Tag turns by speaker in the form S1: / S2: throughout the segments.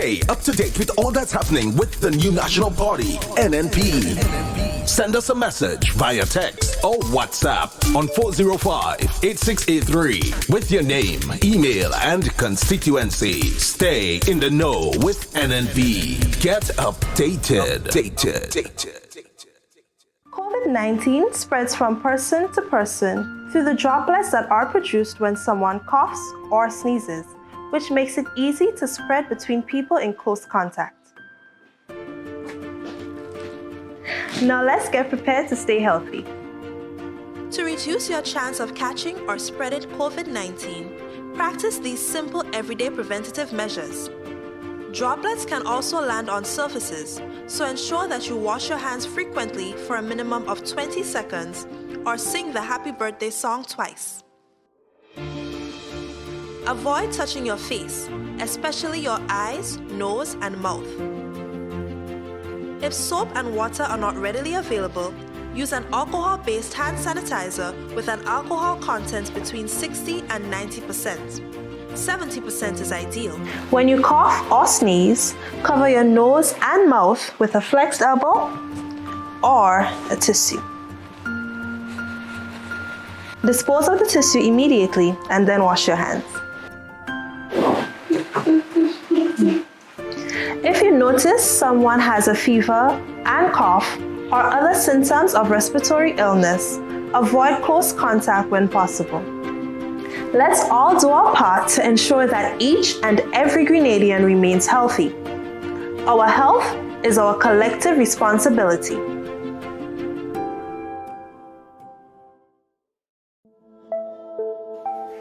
S1: Stay up to date with all that's happening with the new national party, NNP. Send us a message via text or WhatsApp on 405-8683 with your name, email, and constituency. Stay in the know with NNP. Get updated.
S2: COVID-19 spreads from person to person through the droplets that are produced when someone coughs or sneezes, which makes it easy to spread between people in close contact. Now let's get prepared to stay healthy.
S3: To reduce your chance of catching or spreading COVID-19, practice these simple everyday preventative measures. Droplets can also land on surfaces, so ensure that you wash your hands frequently for a minimum of 20 seconds or sing the happy birthday song twice. Avoid touching your face, especially your eyes, nose, and mouth. If soap and water are not readily available, use an alcohol-based hand sanitizer with an alcohol content between 60 and 90%. 70% is ideal.
S2: When you cough or sneeze, cover your nose and mouth with a flexed elbow or a tissue. Dispose of the tissue immediately and then wash your hands. If you notice someone has a fever and cough or other symptoms of respiratory illness, avoid close contact when possible. Let's all do our part to ensure that each and every Grenadian remains healthy. Our health is our collective responsibility.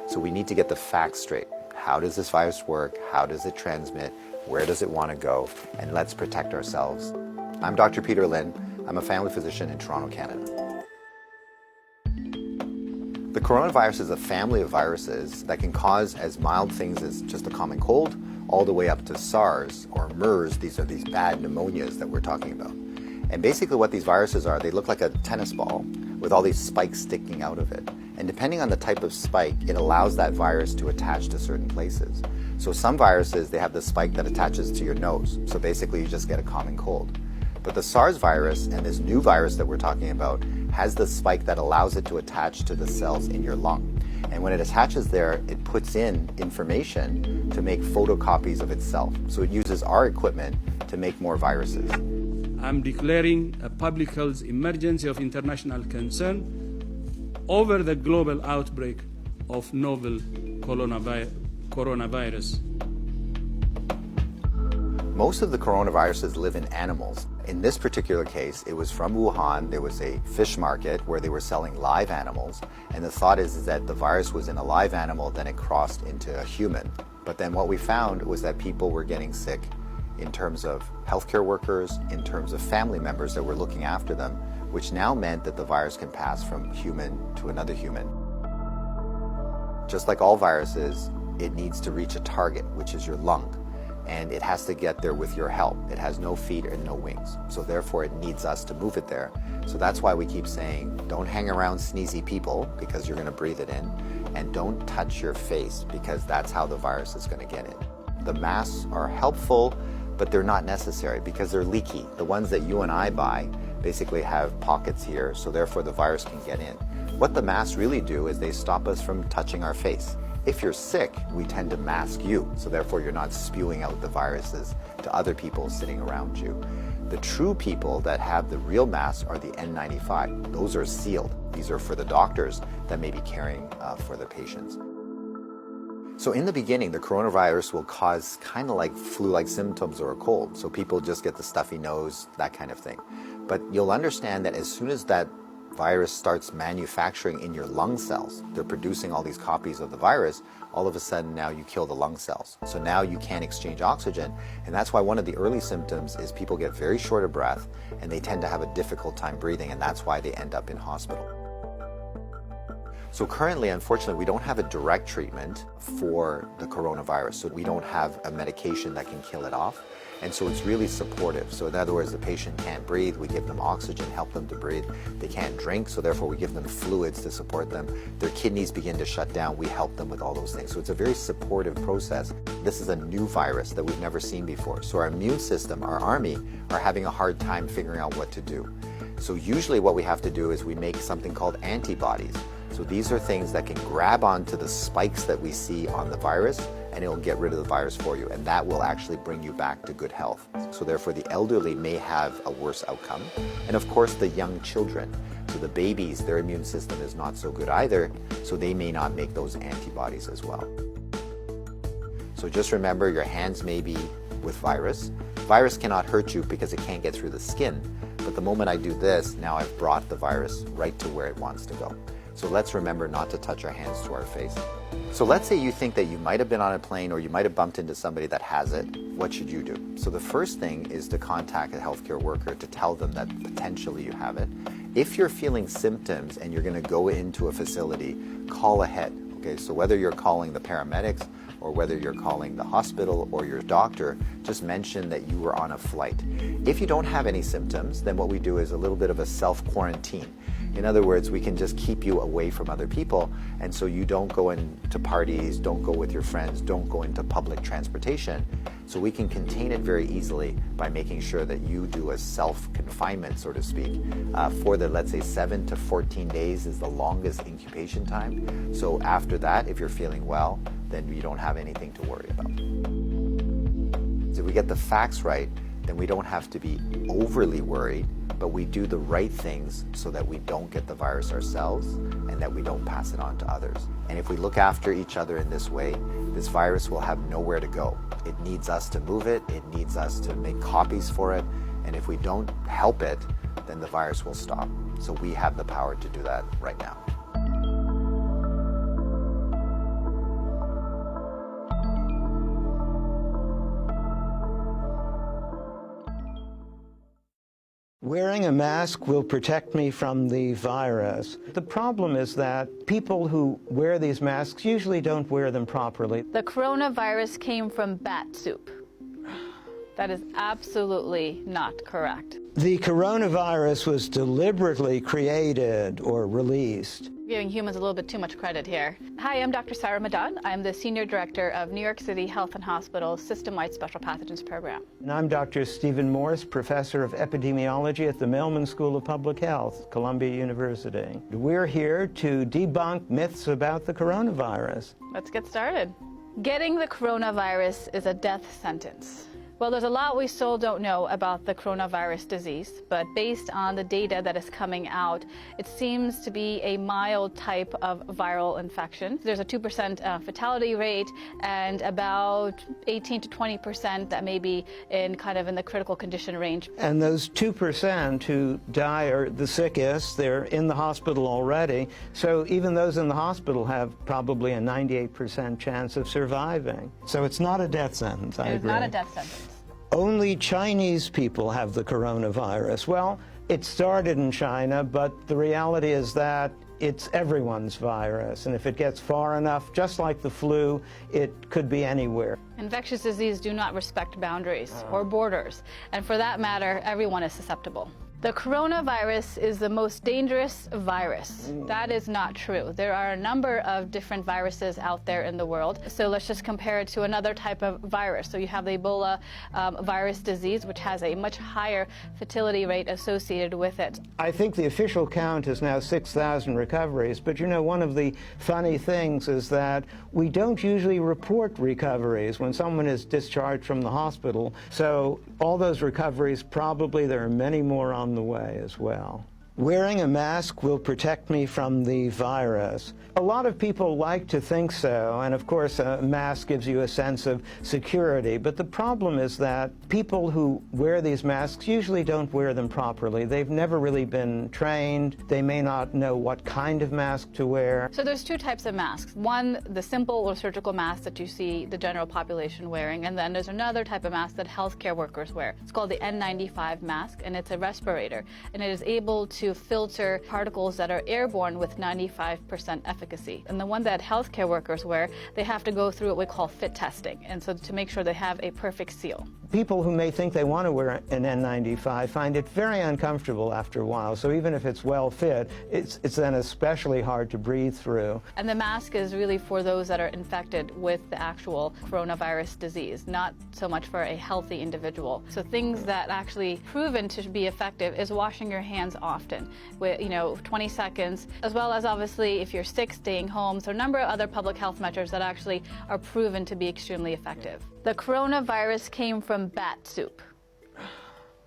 S4: So we need to get the facts straight. How does this virus work? How does it transmit? Where does it want to go? And let's protect ourselves. I'm Dr. Peter Lynn. I'm a family physician in Toronto, Canada. The coronavirus is a family of viruses that can cause as mild things as just a common cold, all the way up to SARS or MERS. These are these bad pneumonias that we're talking about. And basically what these viruses are, they look like a tennis ball with all these spikes sticking out of it. And depending on the type of spike, it allows that virus to attach to certain places. So some viruses, they have the spike that attaches to your nose. So basically you just get a common cold. But the SARS virus and this new virus that we're talking about has the spike that allows it to attach to the cells in your lung. And when it attaches there, it puts in information to make photocopies of itself. So it uses our equipment to make more viruses.
S5: I'm declaring a public health emergency of international concern over the global outbreak of novel coronavirus.
S4: Most of the coronaviruses live in animals. In this particular case, it was from Wuhan. There was a fish market where they were selling live animals. And the thought is that the virus was in a live animal, then it crossed into a human. But then what we found was that people were getting sick in terms of healthcare workers, in terms of family members that were looking after them, which now meant that the virus can pass from human to another human. Just like all viruses, it needs to reach a target, which is your lung. And it has to get there with your help. It has no feet and no wings. So therefore it needs us to move it there. So that's why we keep saying, don't hang around sneezy people because you're gonna breathe it in. And don't touch your face because that's how the virus is gonna get in. The masks are helpful, but they're not necessary because they're leaky. The ones that you and I buy basically have pockets here, so therefore the virus can get in. What the masks really do is they stop us from touching our face. If you're sick, we tend to mask you, so therefore you're not spewing out the viruses to other people sitting around you. The true people that have the real masks are the N95. Those are sealed. These are for the doctors that may be caring for the patients. So in the beginning, the coronavirus will cause kind of like flu-like symptoms or a cold. So people just get the stuffy nose, that kind of thing. But you'll understand that as soon as that virus starts manufacturing in your lung cells, they're producing all these copies of the virus, all of a sudden now you kill the lung cells. So now you can't exchange oxygen, and that's why one of the early symptoms is people get very short of breath and they tend to have a difficult time breathing, and that's why they end up in hospital. So currently, unfortunately, we don't have a direct treatment for the coronavirus. So we don't have a medication that can kill it off. And so it's really supportive. So in other words, the patient can't breathe, we give them oxygen, help them to breathe. They can't drink, so therefore we give them fluids to support them. Their kidneys begin to shut down, we help them with all those things. So it's a very supportive process. This is a new virus that we've never seen before. So our immune system, our army, are having a hard time figuring out what to do. So usually what we have to do is we make something called antibodies. So these are things that can grab onto the spikes that we see on the virus, and it'll get rid of the virus for you, and that will actually bring you back to good health. So therefore the elderly may have a worse outcome, and of course the young children. So the babies, their immune system is not so good either, so they may not make those antibodies as well. So just remember, your hands may be with virus. Virus cannot hurt you because it can't get through the skin, but the moment I do this, now I've brought the virus right to where it wants to go. So let's remember not to touch our hands to our face. So let's say you think that you might have been on a plane or you might have bumped into somebody that has it. What should you do? So the first thing is to contact a healthcare worker to tell them that potentially you have it. If you're feeling symptoms and you're going to go into a facility, call ahead. Okay, so whether you're calling the paramedics or whether you're calling the hospital or your doctor, just mention that you were on a flight. If you don't have any symptoms, then what we do is a little bit of a self-quarantine. In other words, we can just keep you away from other people, and so you don't go into parties, don't go with your friends, don't go into public transportation. So we can contain it very easily by making sure that you do a self-confinement, so to speak, for the, let's say, 7 to 14 days is the longest incubation time. So after that, if you're feeling well, then you don't have anything to worry about. So if we get the facts right, then we don't have to be overly worried, but we do the right things so that we don't get the virus ourselves and that we don't pass it on to others. And if we look after each other in this way, this virus will have nowhere to go. It needs us to move it, it needs us to make copies for it, and if we don't help it, then the virus will stop. So we have the power to do that right now.
S6: Wearing a mask will protect me from the virus. The problem is that people who wear these masks usually don't wear them properly.
S7: The coronavirus came from bat soup. That is absolutely not correct.
S6: The coronavirus was deliberately created or released.
S7: Giving humans a little bit too much credit here. Hi, I'm Dr. Sarah Madan. I'm the Senior Director of New York City Health and Hospitals System-Wide Special Pathogens Program.
S6: And I'm Dr. Stephen Morse, Professor of Epidemiology at the Mailman School of Public Health, Columbia University. We're here to debunk myths about the coronavirus.
S7: Let's get started. Getting the coronavirus is a death sentence. Well, there's a lot we still don't know about the coronavirus disease, but based on the data that is coming out, it seems to be a mild type of viral infection. There's a 2% fatality rate and about 18 to 20% that may be in the critical condition range.
S6: And those 2% who die are the sickest. They're in the hospital already. So even those in the hospital have probably a 98% chance of surviving. So it's not a death sentence, I agree.
S7: It's not a death sentence.
S6: Only Chinese people have the coronavirus. Well, it started in China, but the reality is that it's everyone's virus. And if it gets far enough, just like the flu, it could be anywhere.
S7: Infectious disease do not respect boundaries or borders. And for that matter, everyone is susceptible. The coronavirus is the most dangerous virus. That is not true. There are a number of different viruses out there in the world. So let's just compare it to another type of virus. So you have the Ebola virus disease, which has a much higher fertility rate associated with it.
S6: I think the official count is now 6,000 recoveries. But you know, one of the funny things is that we don't usually report recoveries when someone is discharged from the hospital. So all those recoveries, probably there are many more on the way as well. Wearing a mask will protect me from the virus. A lot of people like to think so, and of course a mask gives you a sense of security, but the problem is that people who wear these masks usually don't wear them properly. They've never really been trained. They may not know what kind of mask to wear.
S7: So there's two types of masks. One, the simple or surgical mask that you see the general population wearing, and then there's another type of mask that healthcare workers wear. It's called the N95 mask, and it's a respirator, and it is able to to filter particles that are airborne with 95% efficacy. And the one that healthcare workers wear, they have to go through what we call fit testing, and so to make sure they have a perfect seal.
S6: People who may think they want to wear an N95 find it very uncomfortable after a while, so even if it's well fit, it's then especially hard to breathe through.
S7: And the mask is really for those that are infected with the actual coronavirus disease, not so much for a healthy individual. So things that actually proven to be effective is washing your hands often, with 20 seconds, as well as obviously if you're sick, staying home. So a number of other public health measures that actually are proven to be extremely effective. The coronavirus came from bat soup.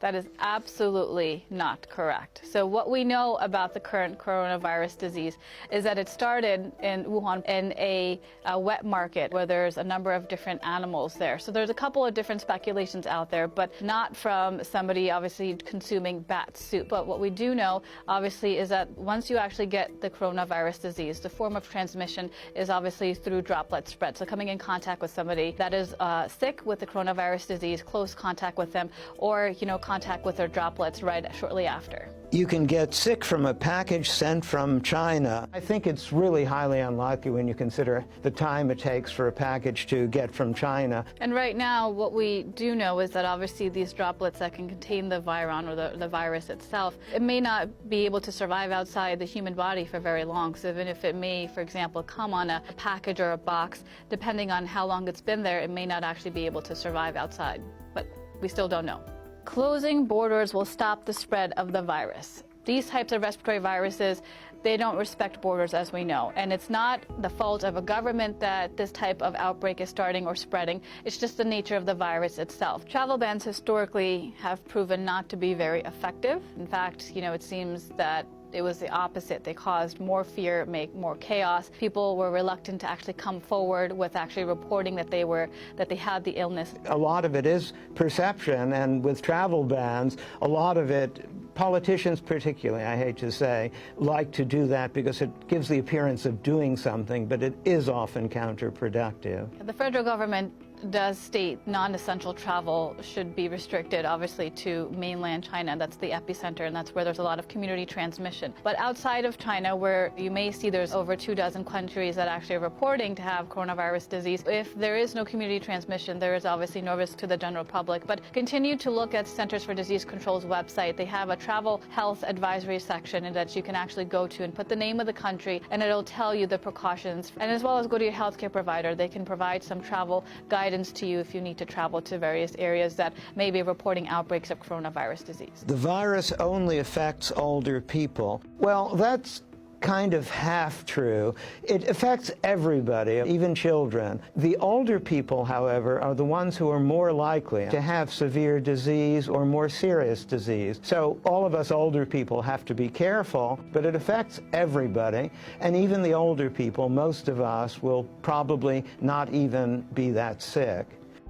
S7: That is absolutely not correct. So what we know about the current coronavirus disease is that it started in Wuhan in a wet market where there's a number of different animals there. So there's a couple of different speculations out there, but not from somebody obviously consuming bat soup. But what we do know, obviously, is that once you actually get the coronavirus disease, the form of transmission is obviously through droplet spread. So coming in contact with somebody that is sick with the coronavirus disease, close contact with them, or contact with their droplets right shortly after.
S6: You can get sick from a package sent from China. I think it's really highly unlikely when you consider the time it takes for a package to get from China.
S7: And right now, what we do know is that obviously these droplets that can contain the viron or the virus itself, it may not be able to survive outside the human body for very long. So even if it may, for example, come on a package or a box, depending on how long it's been there, it may not actually be able to survive outside. But we still don't know. Closing borders will stop the spread of the virus. These types of respiratory viruses, they don't respect borders, as we know. And it's not the fault of a government that this type of outbreak is starting or spreading. It's just the nature of the virus itself. Travel bans historically have proven not to be very effective. In fact, it seems that it was the opposite. They caused more fear, make more chaos. People were reluctant to actually come forward with actually reporting that they had the illness.
S6: A lot of it is perception, and with travel bans, a lot of it, politicians particularly, I hate to say, like to do that because it gives the appearance of doing something, but it is often counterproductive.
S7: The federal government does state non-essential travel should be restricted, obviously, to mainland China. That's the epicenter, and that's where there's a lot of community transmission. But outside of China, where you may see there's over 24 countries that actually are reporting to have coronavirus disease, if there is no community transmission, there is obviously no risk to the general public. But continue to look at Centers for Disease Control's website. They have a travel health advisory section that you can actually go to and put the name of the country, and it'll tell you the precautions. And as well as go to your healthcare provider. They can provide some travel guidance to you if you need to travel to various areas that may be reporting outbreaks of coronavirus disease.
S6: The virus only affects older people. Well, that's kind of half true. It affects everybody, even children. The older people, however, are the ones who are more likely to have severe disease or more serious disease. So all of us older people have to be careful, but it affects everybody. And even the older people, most of us, will probably not even be that sick.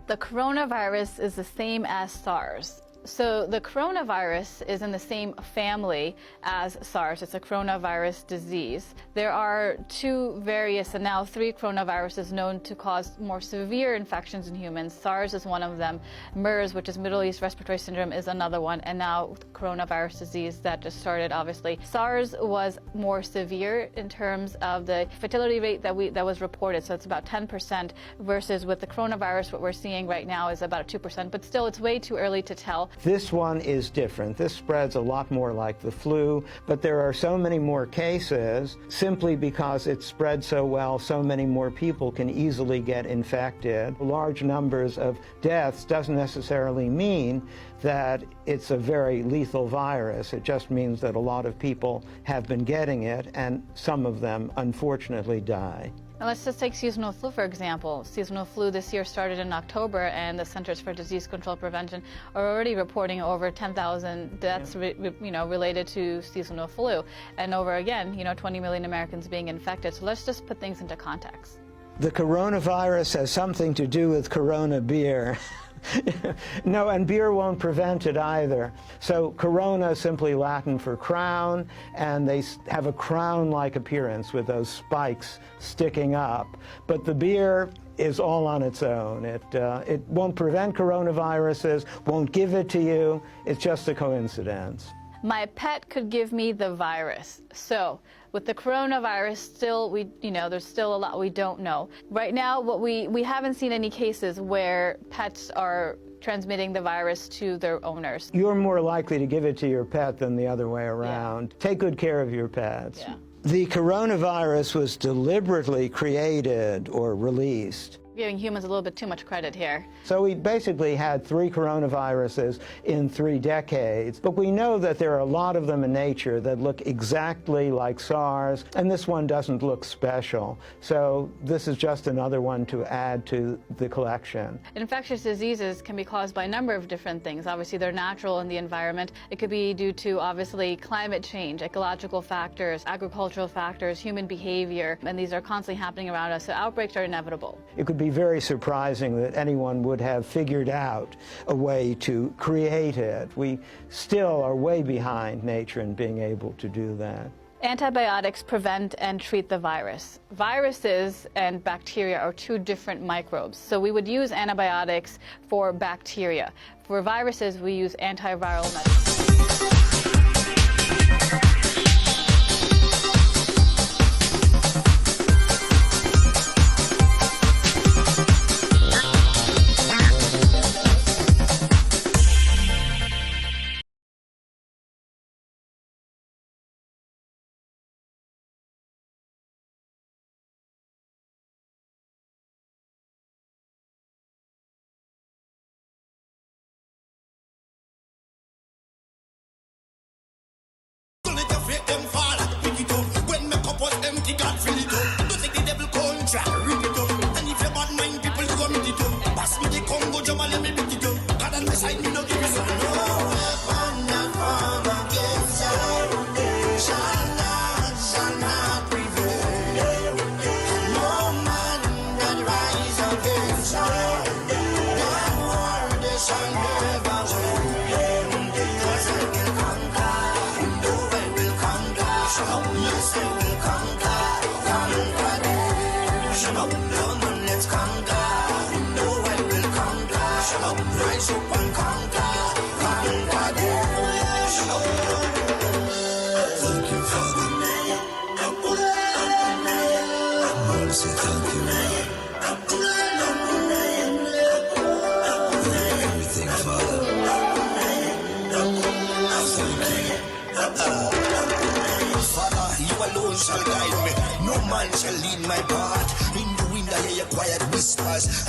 S7: The coronavirus is the same as SARS. So the coronavirus is in the same family as SARS. It's a coronavirus disease. There are two various, and now 3 coronaviruses known to cause more severe infections in humans. SARS is one of them. MERS, which is Middle East Respiratory Syndrome, is another one. And now coronavirus disease that just started, obviously. SARS was more severe in terms of the fertility rate that was reported. So it's about 10%, versus with the coronavirus, what we're seeing right now is about 2%. But still, it's way too early to tell.
S6: This one is different. This spreads a lot more like the flu, but there are so many more cases simply because it spreads so well. So many more people can easily get infected. Large numbers of deaths doesn't necessarily mean that it's a very lethal virus. It just means that a lot of people have been getting it, and some of them unfortunately die.
S7: Now let's just take seasonal flu, for example. Seasonal flu this year started in October, and the Centers for Disease Control Prevention are already reporting over 10,000 deaths related to seasonal flu. And over, again, 20 million Americans being infected. So let's just put things into context.
S6: The coronavirus has something to do with Corona beer. No, and beer won't prevent it either. So Corona is simply Latin for crown, and they have a crown-like appearance with those spikes sticking up. But the beer is all on its own. It won't prevent coronaviruses, won't give it to you. It's just a coincidence.
S7: My pet could give me the virus. So with the coronavirus, there's still a lot we don't know. Right now, we haven't seen any cases where pets are transmitting the virus to their owners.
S6: You're more likely to give it to your pet than the other way around. Yeah. Take good care of your pets.
S7: Yeah.
S6: The coronavirus was deliberately created or released.
S7: Giving humans a little bit too much credit here.
S6: So we basically had 3 coronaviruses in 3 decades, but we know that there are a lot of them in nature that look exactly like SARS, and this one doesn't look special. So this is just another one to add to the collection.
S7: Infectious diseases can be caused by a number of different things. Obviously, they're natural in the environment. It could be due to, obviously, climate change, ecological factors, agricultural factors, human behavior, and these are constantly happening around us, so outbreaks are inevitable.
S6: It could be very surprising that anyone would have figured out a way to create it. We still are way behind nature in being able to do that.
S7: Antibiotics prevent and treat the virus. Viruses and bacteria are 2 different microbes. So we would use antibiotics for bacteria. For viruses, we use antiviral medicine.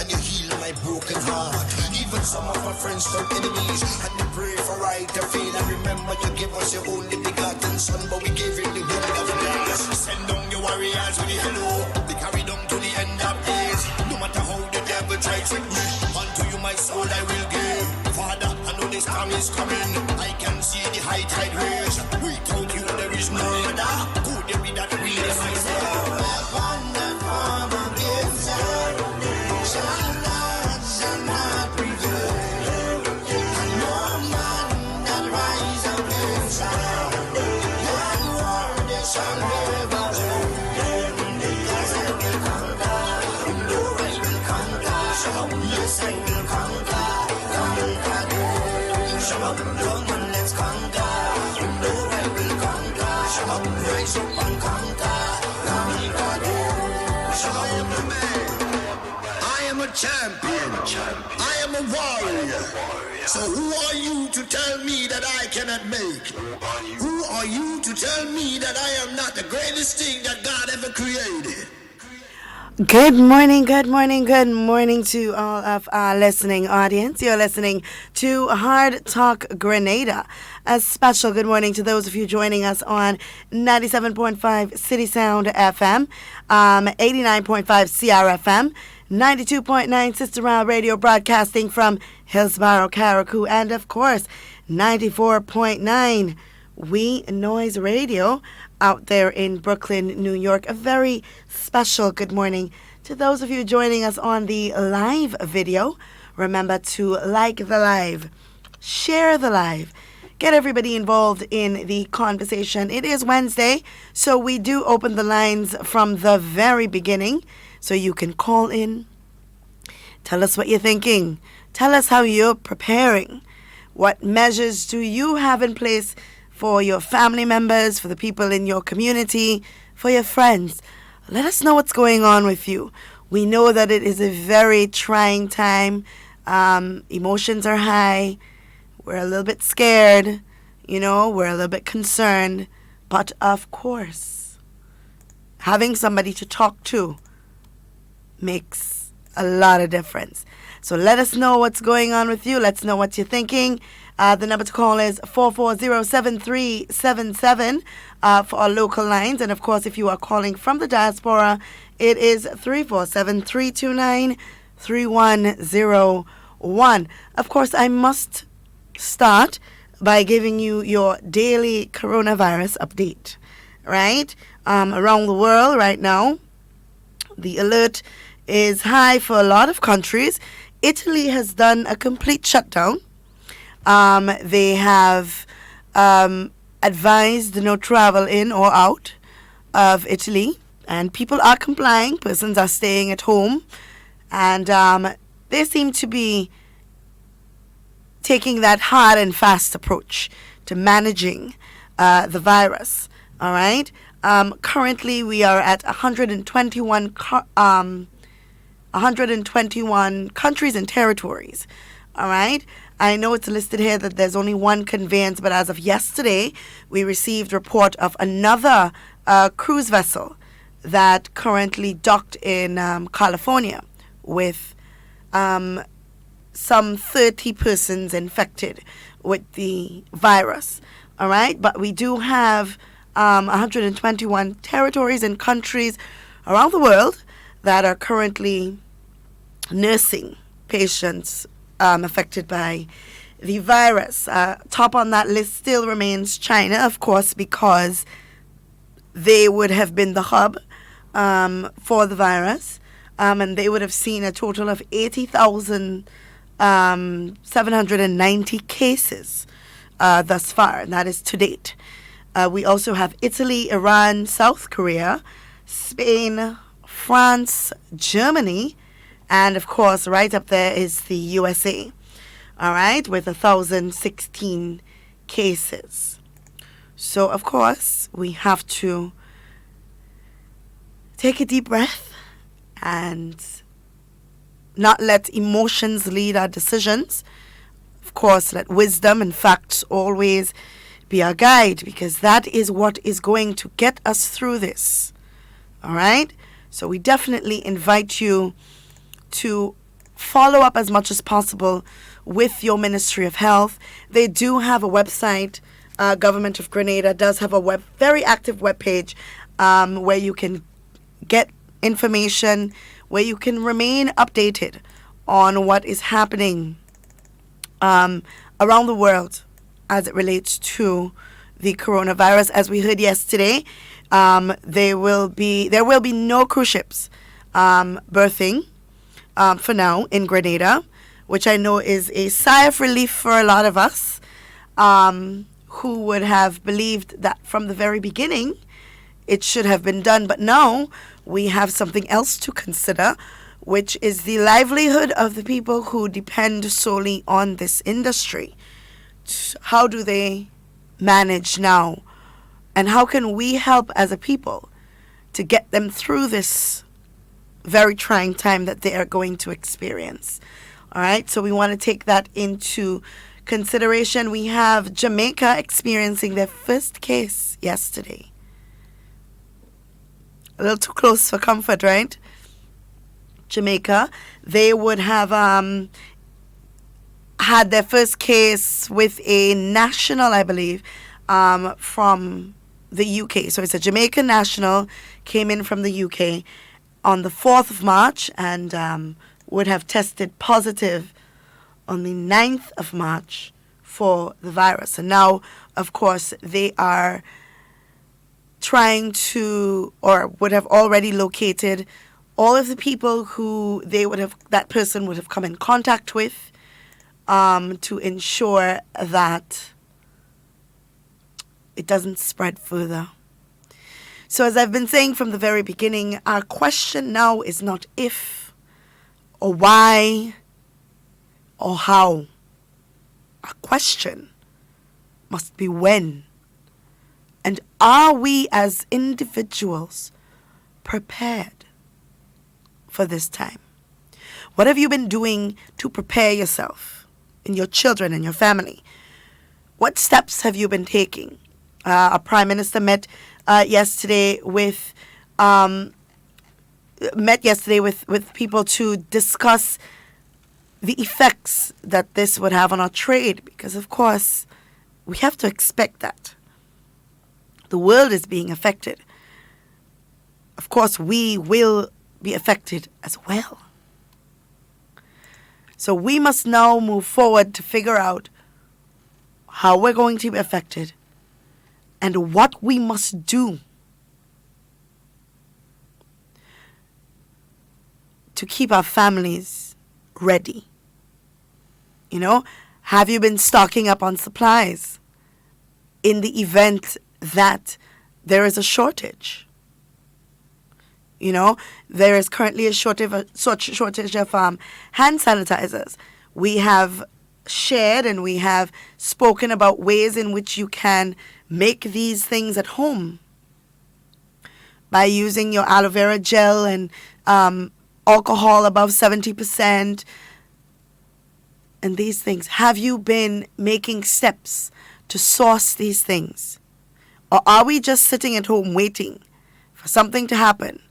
S8: And you heal my broken heart. Even some of my friends turn enemies, and they pray for right to fail. I remember you gave us your only begotten son, but we gave him the word of grace. Send down your warriors with the hello. They carry down to the end of days. No matter how the devil tries to me, unto you my soul I will give. Father, I know this time is coming. I can see the high tide raise. Without you there is no other. Could there be that really myself? Shall not prevail. And no man that rise against us, that war they shall never win. Because I will conquer, no I will conquer. Yes, I will conquer, conquer them. Shut up, run and let's conquer. No I will conquer. Shut up, rise up and conquer, conquer them. Shut up, man. I am a champion. I am a warrior. So who are you to tell me that I cannot make it? Who are you to tell me that I am not the greatest thing that God ever created?
S9: Good morning, good morning, good morning to all of our listening audience. You're listening to Hard Talk Grenada. A special good morning to those of you joining us on 97.5 City Sound FM, 89.5 CRFM, 92.9 Sister Round Radio broadcasting from Hillsborough, Carriacou, and of course 94.9 WeiVybz Radio out there in Brooklyn, New York. A very special good morning to those of you joining us on the live video. Remember to like the live, share the live, get everybody involved in the conversation. It is Wednesday, so we do open the lines from the very beginning, so you can call in. Tell us what you're thinking. Tell us how you're preparing. What measures do you have in place for your family members, for the people in your community, for your friends. Let us know what's going on with you. We know that it is a very trying time. Emotions are high. We're a little bit scared. We're a little bit concerned. But of course, having somebody to talk to makes a lot of difference. So let us know what's going on with you. Let's know what you're thinking. The number to call is 440-7377 for our local lines. And, of course, if you are calling from the diaspora, it is 347-329-3101. Of course, I must start by giving you your daily coronavirus update, right? Around the world right now, the alert is high for a lot of countries. Italy has done a complete shutdown. They have advised no travel in or out of Italy, and people are complying. Persons are staying at home, and they seem to be taking that hard and fast approach to managing the virus. All right. Currently, we are at 121 countries and territories. All right. I know it's listed here that there's only one conveyance, but as of yesterday, we received report of another cruise vessel that currently docked in California with some 30 persons infected with the virus. All right. But we do have 121 territories and countries around the world that are currently nursing patients affected by the virus. Top on that list still remains China, of course, because they would have been the hub for the virus, and they would have seen a total of 80,790 cases thus far, and that is to date. We also have Italy, Iran, South Korea, Spain, France, Germany, and of course, right up there is the USA, all right, with 1,016 cases. So, of course, we have to take a deep breath and not let emotions lead our decisions. Of course, let wisdom and facts always be our guide, because that is what is going to get us through this, all right? So we definitely invite you to follow up as much as possible with your Ministry of Health. They do have a website. Government of Grenada does have a very active webpage where you can get information, where you can remain updated on what is happening around the world as it relates to the coronavirus. As we heard yesterday, there will be no cruise ships berthing for now in Grenada, which I know is a sigh of relief for a lot of us who would have believed that from the very beginning it should have been done. But now we have something else to consider, which is the livelihood of the people who depend solely on this industry. How do they manage now? And how can we help as a people to get them through this very trying time that they are going to experience? All right, so we want to take that into consideration. We have Jamaica experiencing their first case yesterday. A little too close for comfort, right? Jamaica, they would have had their first case with a national, I believe, from the UK. So it's a Jamaican national, came in from the UK on the 4th of March and would have tested positive on the 9th of March for the virus. And now, of course, they are trying to, or would have already located all of the people who that person would have come in contact with to ensure that it doesn't spread further. So as I've been saying from the very beginning, our question now is not if or why or how. Our question must be when And are we as individuals prepared for this time? What have you been doing to prepare yourself and your children and your family? What steps have you been taking? Our Prime Minister met yesterday with people to discuss the effects that this would have on our trade, because of course we have to expect that. The world is being affected. Of course, we will be affected as well. So we must now move forward to figure out how we're going to be affected and what we must do to keep our families ready. You know, have you been stocking up on supplies in the event that there is a shortage? You know, there is currently a shortage of hand sanitizers. We have shared and we have spoken about ways in which you can make these things at home by using your aloe vera gel and alcohol above 70% and these things. Have you been making steps to source these things? Or are we just sitting at home waiting for something to happen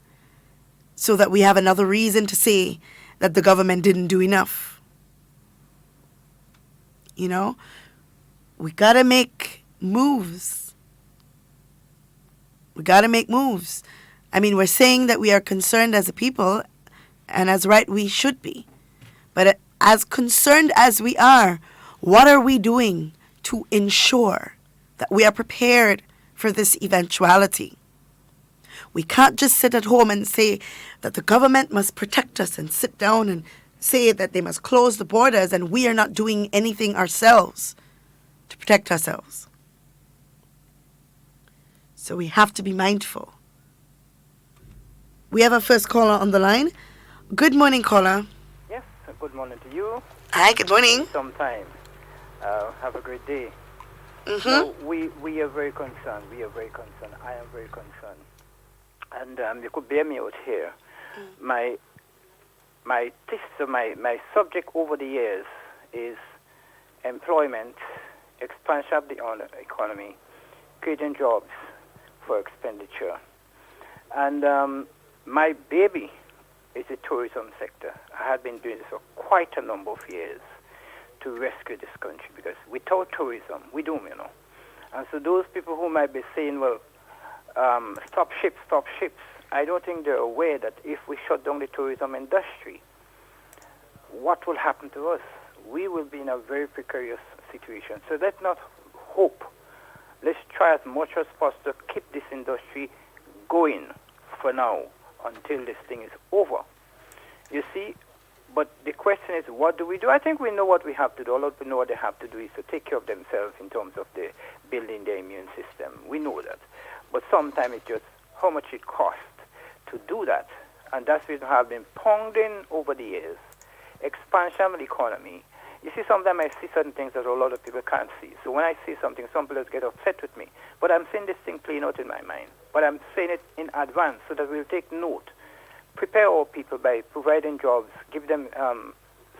S9: so that we have another reason to say that the government didn't do enough? You know, we got to make moves. We got to make moves. I mean, we're saying that we are concerned as a people, and as right we should be. But as concerned as we are, what are we doing to ensure that we are prepared for this eventuality? We can't just sit at home and say that the government must protect us and sit down and say that they must close the borders and we are not doing anything ourselves to protect ourselves. So we have to be mindful. We have our first caller on the line. Good morning, caller.
S10: Yes, good morning to you.
S9: Hi, good morning.
S10: Sometime. Have a great day.
S9: Mm-hmm.
S10: So we are very concerned. I am very concerned. And you could bear me out here. My subject over the years is employment, expansion of the economy, creating jobs for expenditure. And my baby is the tourism sector. I have been doing this for quite a number of years to rescue this country, because without tourism, we doom, you know. And so those people who might be saying, well, stop ships, I don't think they're aware that if we shut down the tourism industry, what will happen to us? We will be in a very precarious situation. So let's not hope. Let's try as much as possible to keep this industry going for now until this thing is over. You see, but the question is, what do we do? I think we know what we have to do. All of people know what they have to do is to take care of themselves in terms of the building their immune system. We know that. But sometimes it's just how much it costs to do that. And that's what we have been pounding over the years. Expansion of the economy. You see, sometimes I see certain things that a lot of people can't see. So when I see something, some people get upset with me. But I'm seeing this thing playing out in my mind. But I'm saying it in advance so that we'll take note. Prepare our people by providing jobs, give them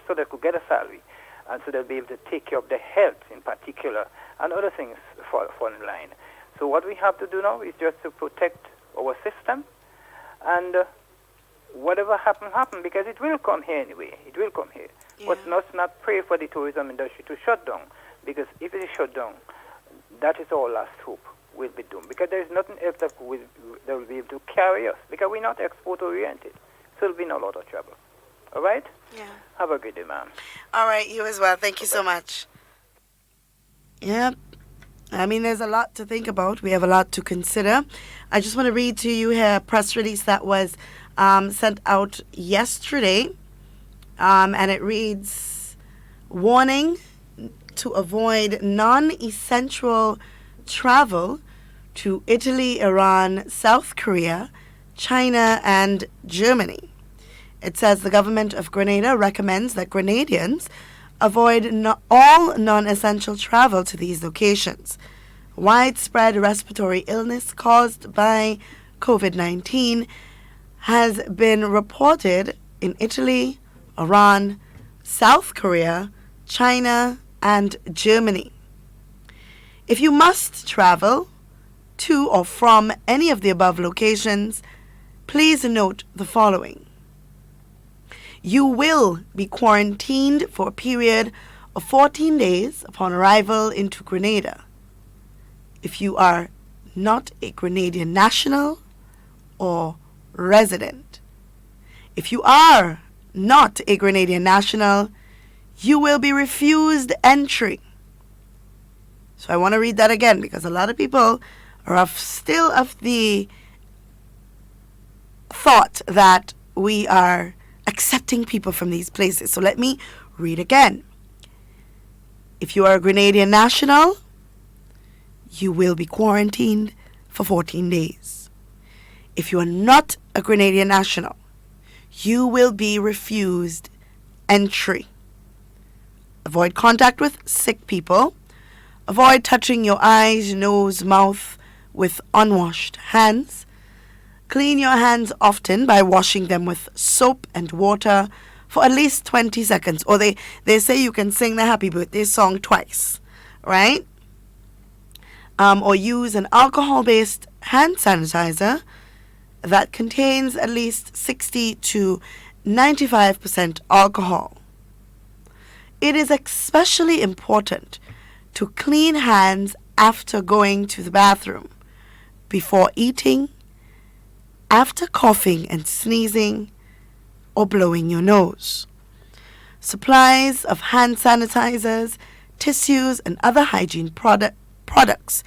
S10: so they could get a salary, and so they'll be able to take care of their health in particular, and other things fall in line. So what we have to do now is just to protect our system, and whatever happen, because it will come here anyway. It will come here. Yeah. But let's not pray for the tourism industry to shut down, because if it is shut down, that is our last hope. Will be doomed, because there is nothing else that will be able to carry us, because we're not export-oriented. So we'll be in a lot of trouble. All right?
S9: Yeah.
S10: Have a good day, ma'am.
S9: All right, you as well. Thank you so much. Yep. I mean, there's a lot to think about. We have a lot to consider. I just want to read to you here a press release that was sent out yesterday. And it reads, warning to avoid non-essential travel to Italy, Iran, South Korea, China, and Germany. It says the government of Grenada recommends that Grenadians avoid all non-essential travel to these locations. widespread respiratory illness caused by COVID-19 has been reported in Italy, Iran, South Korea, China, and Germany. If you must travel to or from any of the above locations, please note the following. You will be quarantined for a period of 14 days upon arrival into Grenada. If you are not a Grenadian national or resident. If you are not a Grenadian national, you will be refused entry. So I want to read that again because a lot of people are still of the thought that we are accepting people from these places. So let me read again. If you are a Grenadian national, you will be quarantined for 14 days. If you are not a Grenadian national, you will be refused entry. Avoid contact with sick people. Avoid touching your eyes, nose, mouth with unwashed hands. Clean your hands often by washing them with soap and water for at least 20 seconds. Or they say you can sing the happy birthday song twice, right? Or use an alcohol-based hand sanitizer that contains at least 60 to 95% alcohol. It is especially important to clean hands after going to the bathroom, before eating, after coughing and sneezing, or blowing your nose. Supplies of hand sanitizers, tissues, and other hygiene products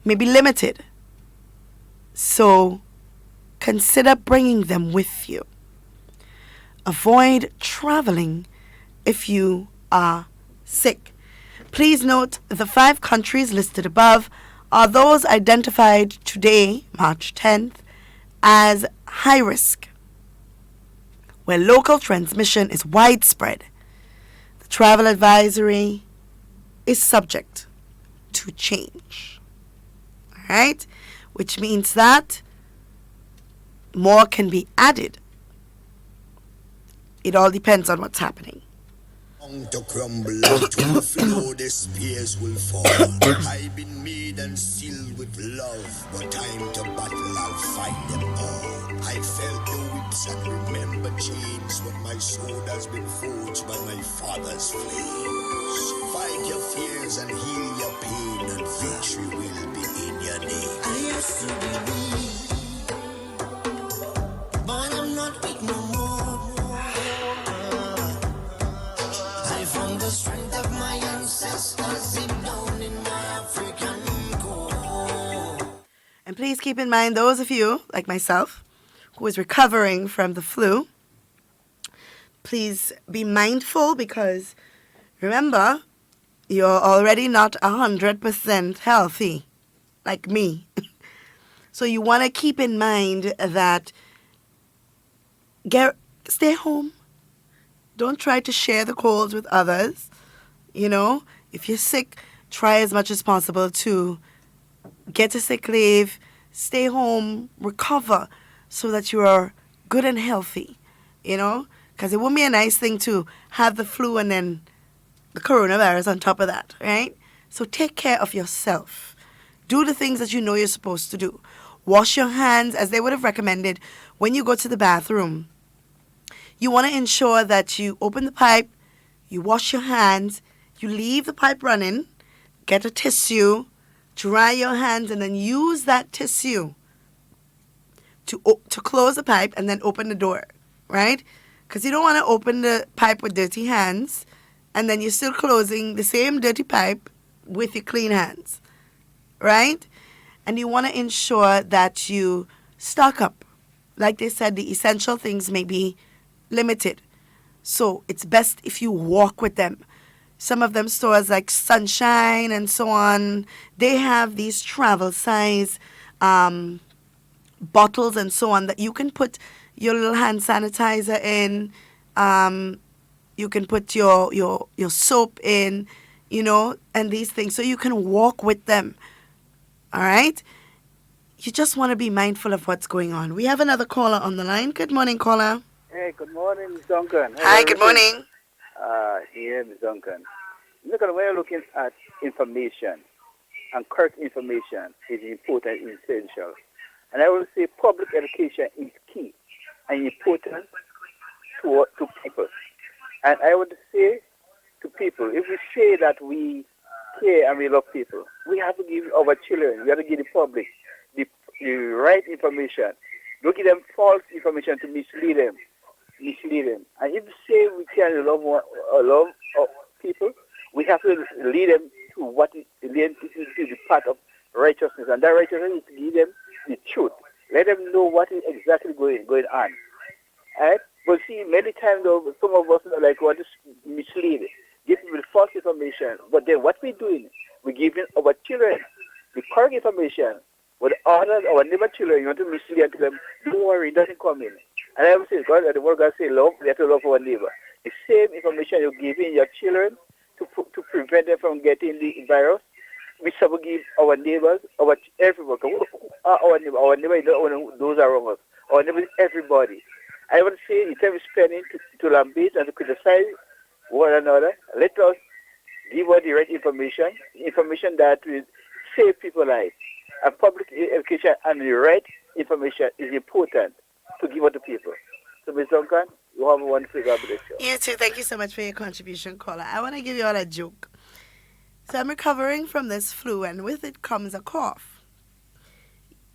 S9: may be limited, so consider bringing them with you. Avoid traveling if you are sick. Please note the 5 countries listed above are those identified today, March 10th, as high risk, where local transmission is widespread. The travel advisory is subject to change. All right? Which means that more can be added. It all depends on what's happening.
S8: To crumble to the flow, the spears will fall. I've been made and sealed with love, but time to battle, I'll fight them all. I felt the whips and remember chains when my sword has been forged by my father's flames. Fight your fears and heal your pain, and victory will be in your name. I used to be weak, but I'm not weak no more. From the strength of my ancestors, deep down in my African core.
S9: And please keep in mind, those of you, like myself, who is recovering from the flu, please be mindful because, remember, you're already not 100% healthy, like me. So you want to keep in mind that stay home. Don't try to share the colds with others. You know, if you're sick, try as much as possible to get a sick leave, stay home, recover so that you are good and healthy, you know, because it wouldn't be a nice thing to have the flu and then the coronavirus on top of that, right? So take care of yourself. Do the things that you know you're supposed to do. Wash your hands as they would have recommended when you go to the bathroom. You want to ensure that you open the pipe, you wash your hands, you leave the pipe running, get a tissue, dry your hands, and then use that tissue to close the pipe and then open the door, right? Because you don't want to open the pipe with dirty hands and then you're still closing the same dirty pipe with your clean hands, right? And you want to ensure that you stock up. Like they said, the essential things may be limited. So it's best if you walk with them. Some of them stores like Sunshine and so on, they have these travel size bottles and so on that you can put your little hand sanitizer in. You can put your soap in, you know, and these things. So you can walk with them. All right? You just want to be mindful of what's going on. We have another caller on the line. Good morning, caller.
S11: Hey, good morning, Ms. Duncan.
S9: Hi, good morning.
S11: Here, Ms. Duncan. Look, when you're looking at information, and correct information is important, essential. And I will say public education is key and important to people. And I would say to people, if we say that we care and we love people, we have to give our children, we have to give the public the right information. Don't give them false information to mislead them. And if we say we can love people, we have to lead them to what is the path of righteousness. And that righteousness is to give them the truth. Let them know what is exactly going on. Right? But see, many times though, some of us want to mislead, give people false information. But then what we're doing, we're giving our children the correct information. But our neighbor children, you want to mislead them, don't worry, it doesn't come in. And I would say, God, the word God say, love, we have to love our neighbor. The same information you're giving your children to prevent them from getting the virus, we should give our neighbors, everyone. Our neighbor is not only those around us. Our neighbor is everybody. I would say, instead of spending to lambast and to criticize one another, let us give us the right information that will save people's lives. And public education and the right information is important to give out to people. So, Ms. Duncan, you have a wonderful God bless you.
S9: You too. Thank you so much for your contribution, caller. I want to give you all a joke. So I'm recovering from this flu, and with it comes a cough.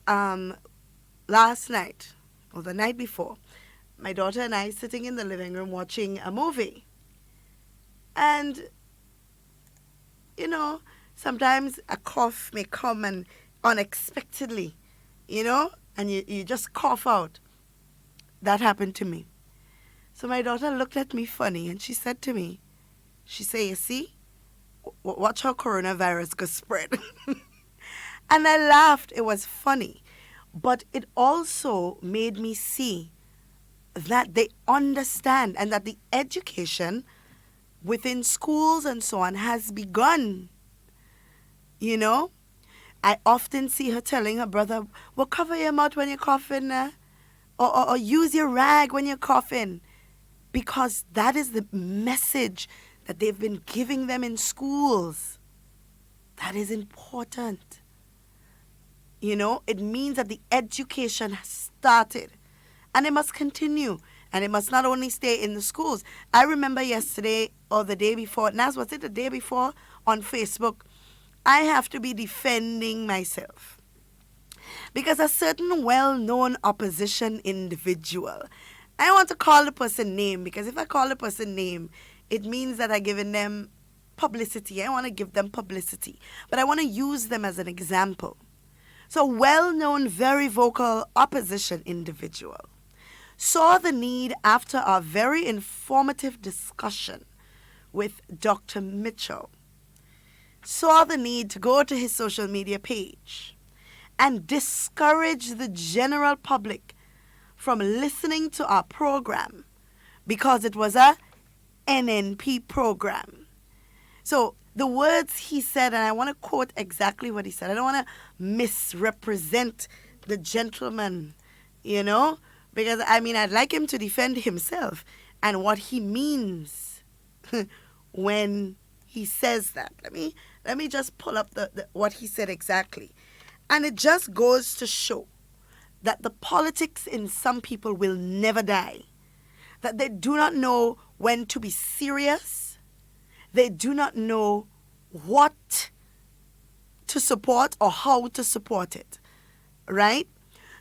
S9: Last night, or the night before, my daughter and I sitting in the living room watching a movie. And, sometimes a cough may come and unexpectedly, and you just cough out. That happened to me. So my daughter looked at me funny, and she said to me, you see, watch how coronavirus could spread. And I laughed. It was funny. But it also made me see that they understand and that the education within schools and so on has begun. I often see her telling her brother, well, cover your mouth when you're coughing, or use your rag when you're coughing, because that is the message that they've been giving them in schools. That is important. It means that the education has started, and it must continue, and it must not only stay in the schools. I remember yesterday or the day before, Naz, was it the day before, on Facebook, I have to be defending myself because a certain well-known opposition individual, I don't want to call the person name, because if I call the person name, it means that I'm giving them publicity. I want to give them publicity, but I want to use them as an example. So well-known, very vocal opposition individual saw the need after a very informative discussion with Dr. Mitchell, saw the need to go to his social media page and discourage the general public from listening to our program because it was a NNP program. So the words he said, and I want to quote exactly what he said. I don't want to misrepresent the gentleman, because I'd like him to defend himself and what he means when he says that. Let me just pull up the what he said exactly. And it just goes to show that the politics in some people will never die. That they do not know when to be serious. They do not know what to support or how to support it. Right?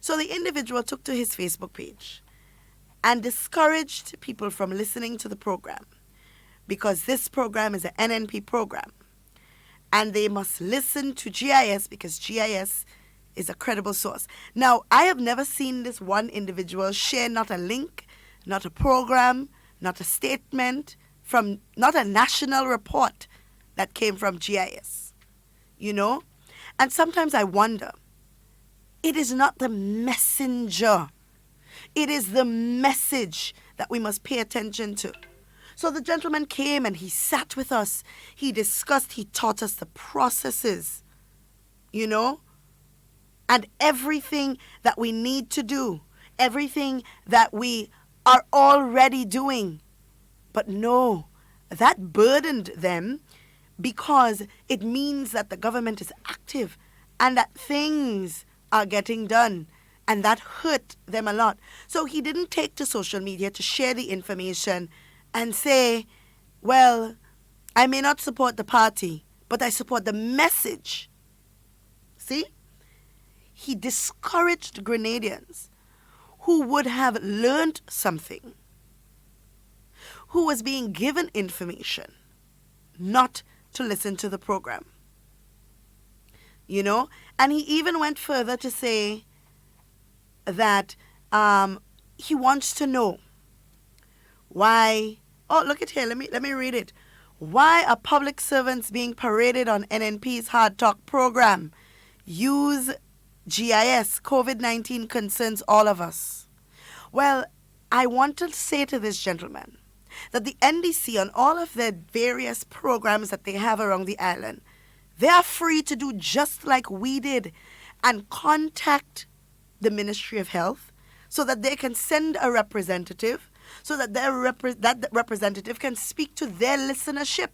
S9: So the individual took to his Facebook page and discouraged people from listening to the program, because this program is an NNP program. And they must listen to GIS because GIS is a credible source. Now, I have never seen this one individual share not a link, not a program, not a statement, not a national report that came from GIS. And sometimes I wonder, it is not the messenger. It is the message that we must pay attention to. So the gentleman came and he sat with us. He discussed, he taught us the processes, and everything that we need to do, everything that we are already doing. But no, that burdened them because it means that the government is active and that things are getting done, and that hurt them a lot. So he didn't take to social media to share the information and say, well, I may not support the party, but I support the message. See? He discouraged Grenadians who would have learned something, who was being given information, not to listen to the program. You know? And he even went further to say that he wants to know why. Oh, look at here. Let me read it. Why are public servants being paraded on NNP's HARDTALK program? Use GIS. COVID-19 concerns all of us. Well, I want to say to this gentleman that the NDC, on all of their various programs that they have around the island, they are free to do just like we did and contact the Ministry of Health so that they can send a representative so that that representative can speak to their listenership.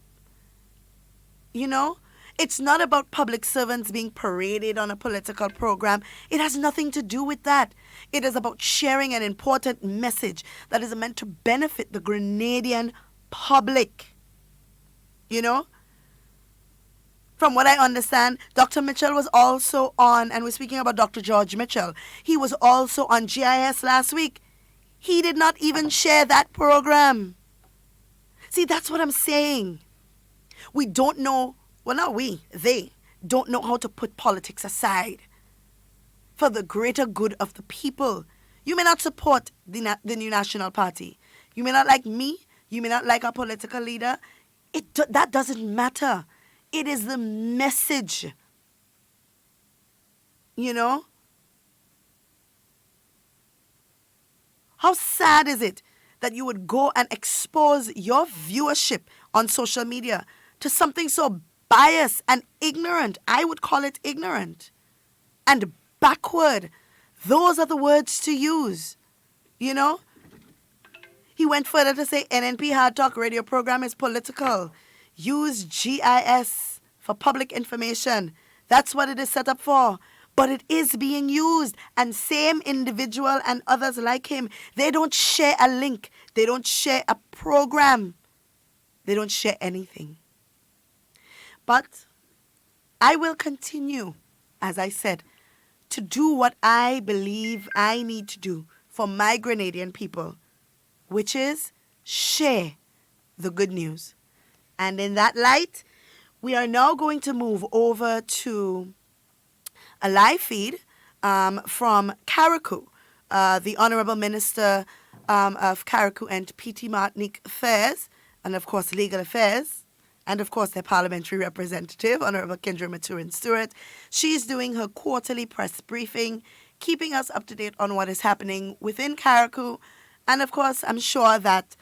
S9: You know, it's not about public servants being paraded on a political program. It has nothing to do with that. It is about sharing an important message that is meant to benefit the Grenadian public. You know? From what I understand, Dr. Mitchell was also on, and we're speaking about Dr. George Mitchell. He was also on GIS last week. He did not even share that program. See, that's what I'm saying. We don't know, well, not we, they don't know how to put politics aside for the greater good of the people. You may not support the New National Party. You may not like me. You may not like our political leader. That doesn't matter. It is the message. You know? How sad is it that you would go and expose your viewership on social media to something so biased and ignorant? I would call it ignorant and backward. Those are the words to use. You know? He went further to say NNP HARDTALK radio program is political. Use GIS for public information. That's what it is set up for. But it is being used. And same individual and others like him, they don't share a link. They don't share a program. They don't share anything. But I will continue, as I said, to do what I believe I need to do for my Grenadian people, which is share the good news. And in that light, we are now going to move over to a live feed from Carriacou, the Honourable Minister of Carriacou and PT Martinique Affairs, and of course Legal Affairs, and of course their Parliamentary Representative, Honourable Kendra Maturin-Stewart. She's doing her quarterly press briefing, keeping us up to date on what is happening within Carriacou. And of course, I'm sure that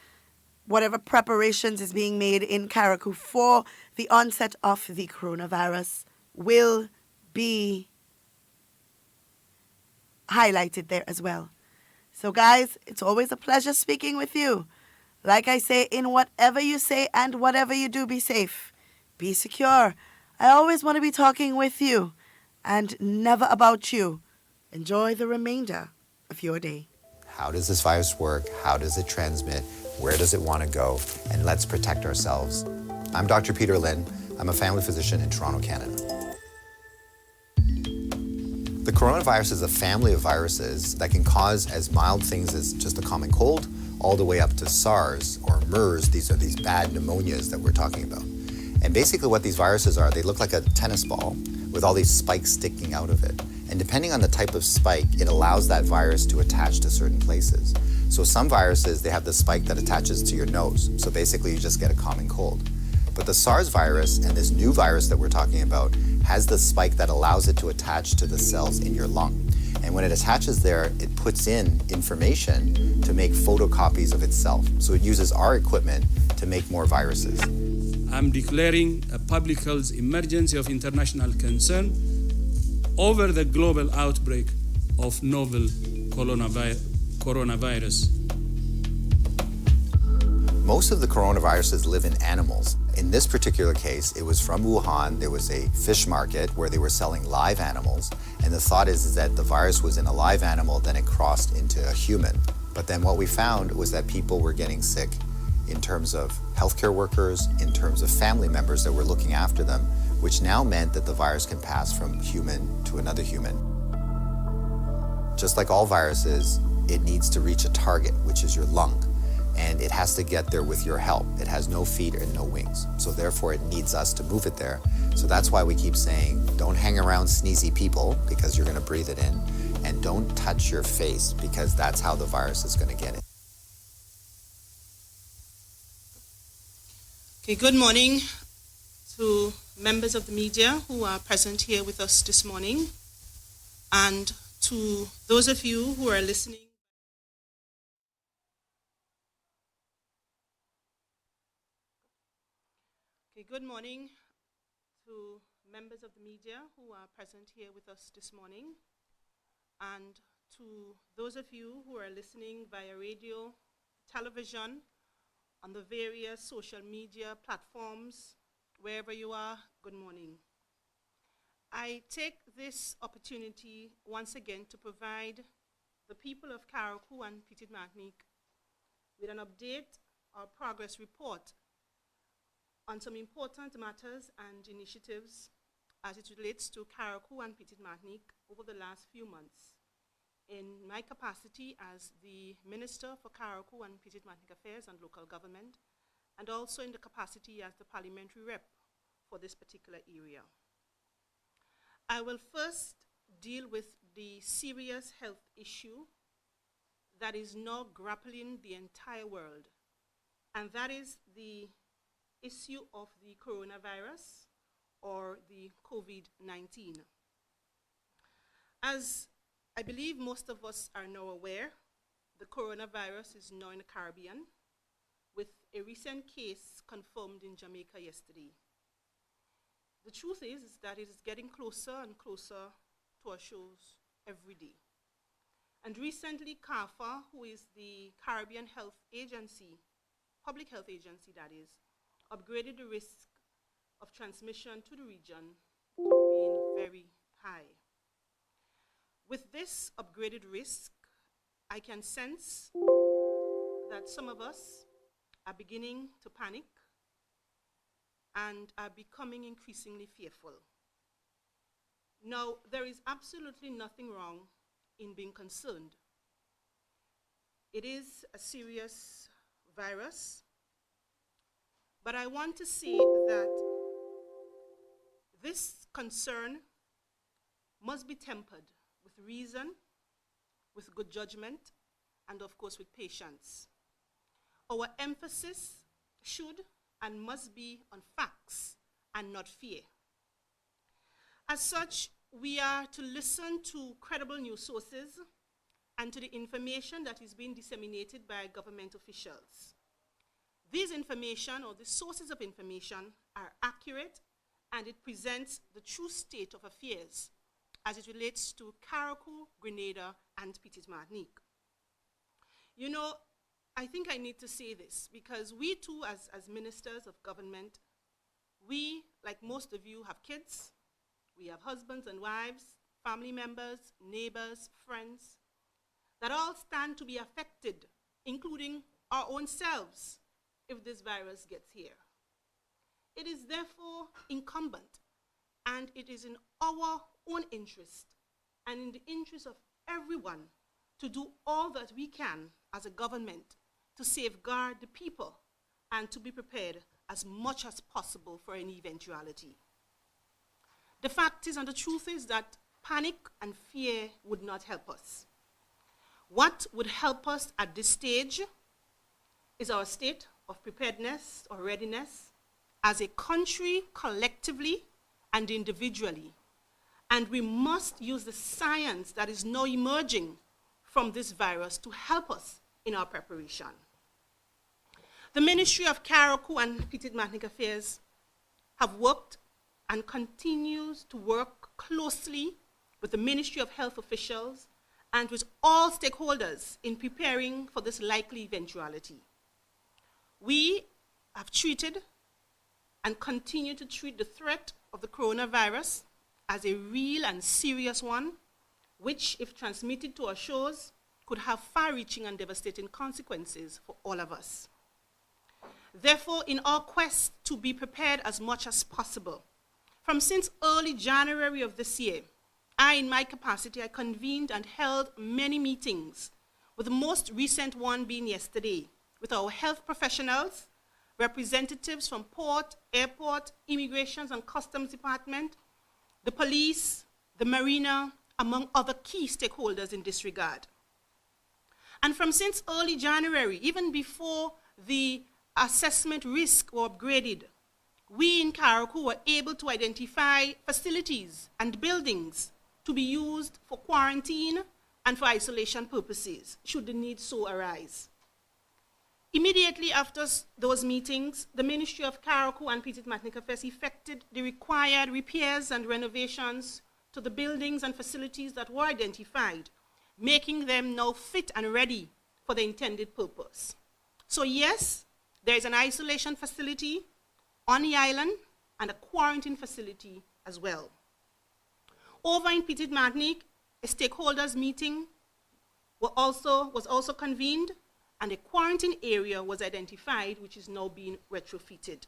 S9: whatever preparations is being made in Carriacou for the onset of the coronavirus will be highlighted there as well. So guys, it's always a pleasure speaking with you. Like I say, in whatever you say and whatever you do, be safe, be secure. I always want to be talking with you and never about you. Enjoy the remainder of your day.
S4: How does this virus work? How does it transmit? Where does it want to go? And let's protect ourselves. I'm Dr. Peter Lynn. I'm a family physician in Toronto, Canada. The coronavirus is a family of viruses that can cause as mild things as just a common cold, all the way up to SARS or MERS. These are these bad pneumonias that we're talking about. And basically what these viruses are, they look like a tennis ball with all these spikes sticking out of it. And depending on the type of spike, it allows that virus to attach to certain places. So some viruses, they have the spike that attaches to your nose. So basically you just get a common cold. But the SARS virus and this new virus that we're talking about has the spike that allows it to attach to the cells in your lung. And when it attaches there, it puts in information to make photocopies of itself. So it uses our equipment to make more viruses.
S5: I'm declaring a public health emergency of international concern over the global outbreak of novel coronavirus.
S4: Most of the coronaviruses live in animals. In this particular case, it was from Wuhan. There was a fish market where they were selling live animals. And the thought is that the virus was in a live animal, then it crossed into a human. But then what we found was that people were getting sick in terms of healthcare workers, in terms of family members that were looking after them, which now meant that the virus can pass from human to another human. Just like all viruses, it needs to reach a target, which is your lung. And it has to get there with your help. It has no feet and no wings. So therefore it needs us to move it there. So that's why we keep saying, don't hang around sneezy people because you're gonna breathe it in. And don't touch your face because that's how the virus is gonna get it.
S12: Okay, good morning to members of the media who are present here with us this morning, and to those of you who are listening. Okay, good morning to members of the media who are present here with us this morning, and to those of you who are listening via radio, television, on the various social media platforms, wherever you are, good morning. I take this opportunity once again to provide the people of Carriacou and Petite Martinique with an update or progress report on some important matters and initiatives as it relates to Carriacou and Petite Martinique over the last few months. In my capacity as the Minister for Carriacou and Petite Martinique Affairs and Local Government, and also in the capacity as the Parliamentary Rep for this particular area. I will first deal with the serious health issue that is now grappling the entire world, and that is the issue of the coronavirus or the COVID-19. As I believe most of us are now aware, the coronavirus is now in the Caribbean, with a recent case confirmed in Jamaica yesterday. The truth is that it is getting closer and closer to our shores every day. And recently, CARFA, who is the Caribbean Health Agency, public health agency that is, upgraded the risk of transmission to the region to being very high. With this upgraded risk, I can sense that some of us are beginning to panic and are becoming increasingly fearful. Now, there is absolutely nothing wrong in being concerned. It is a serious virus, but I want to say that this concern must be tempered with reason, with good judgment, and of course with patience. Our emphasis should and must be on facts and not fear. As such, we are to listen to credible news sources and to the information that is being disseminated by government officials. These information, or the sources of information, are accurate, and it presents the true state of affairs as it relates to Carriacou, Grenada, and Petite Martinique. You know, I think I need to say this because we too, as ministers of government, we, like most of you, have kids. We have husbands and wives, family members, neighbors, friends, that all stand to be affected, including our own selves, if this virus gets here. It is therefore incumbent, and it is in our own interest, and in the interest of everyone, to do all that we can as a government to safeguard the people and to be prepared as much as possible for any eventuality. The fact is, and the truth is, that panic and fear would not help us. What would help us at this stage is our state of preparedness or readiness as a country, collectively and individually. And we must use the science that is now emerging from this virus to help us in our preparation. The Ministry of Carriacou and Petite Martinique Affairs have worked and continues to work closely with the Ministry of Health officials, and with all stakeholders in preparing for this likely eventuality. We have treated and continue to treat the threat of the coronavirus as a real and serious one, which, if transmitted to our shores, could have far-reaching and devastating consequences for all of us. Therefore, in our quest to be prepared as much as possible, since early January of this year, in my capacity, I convened and held many meetings, with the most recent one being yesterday, with our health professionals, representatives from Port, Airport, Immigrations and Customs Department, the police, the marina, among other key stakeholders in this regard. And since early January, even before the assessment risk were upgraded, we in Carriacou were able to identify facilities and buildings to be used for quarantine and for isolation purposes, should the need so arise. Immediately after those meetings, the Ministry of Carriacou and Petit-Martinique Affairs effected the required repairs and renovations to the buildings and facilities that were identified, making them now fit and ready for the intended purpose. So yes, there is an isolation facility on the island and a quarantine facility as well. Over in Petit-Martinique, a stakeholders meeting was also convened, and a quarantine area was identified, which is now being retrofitted.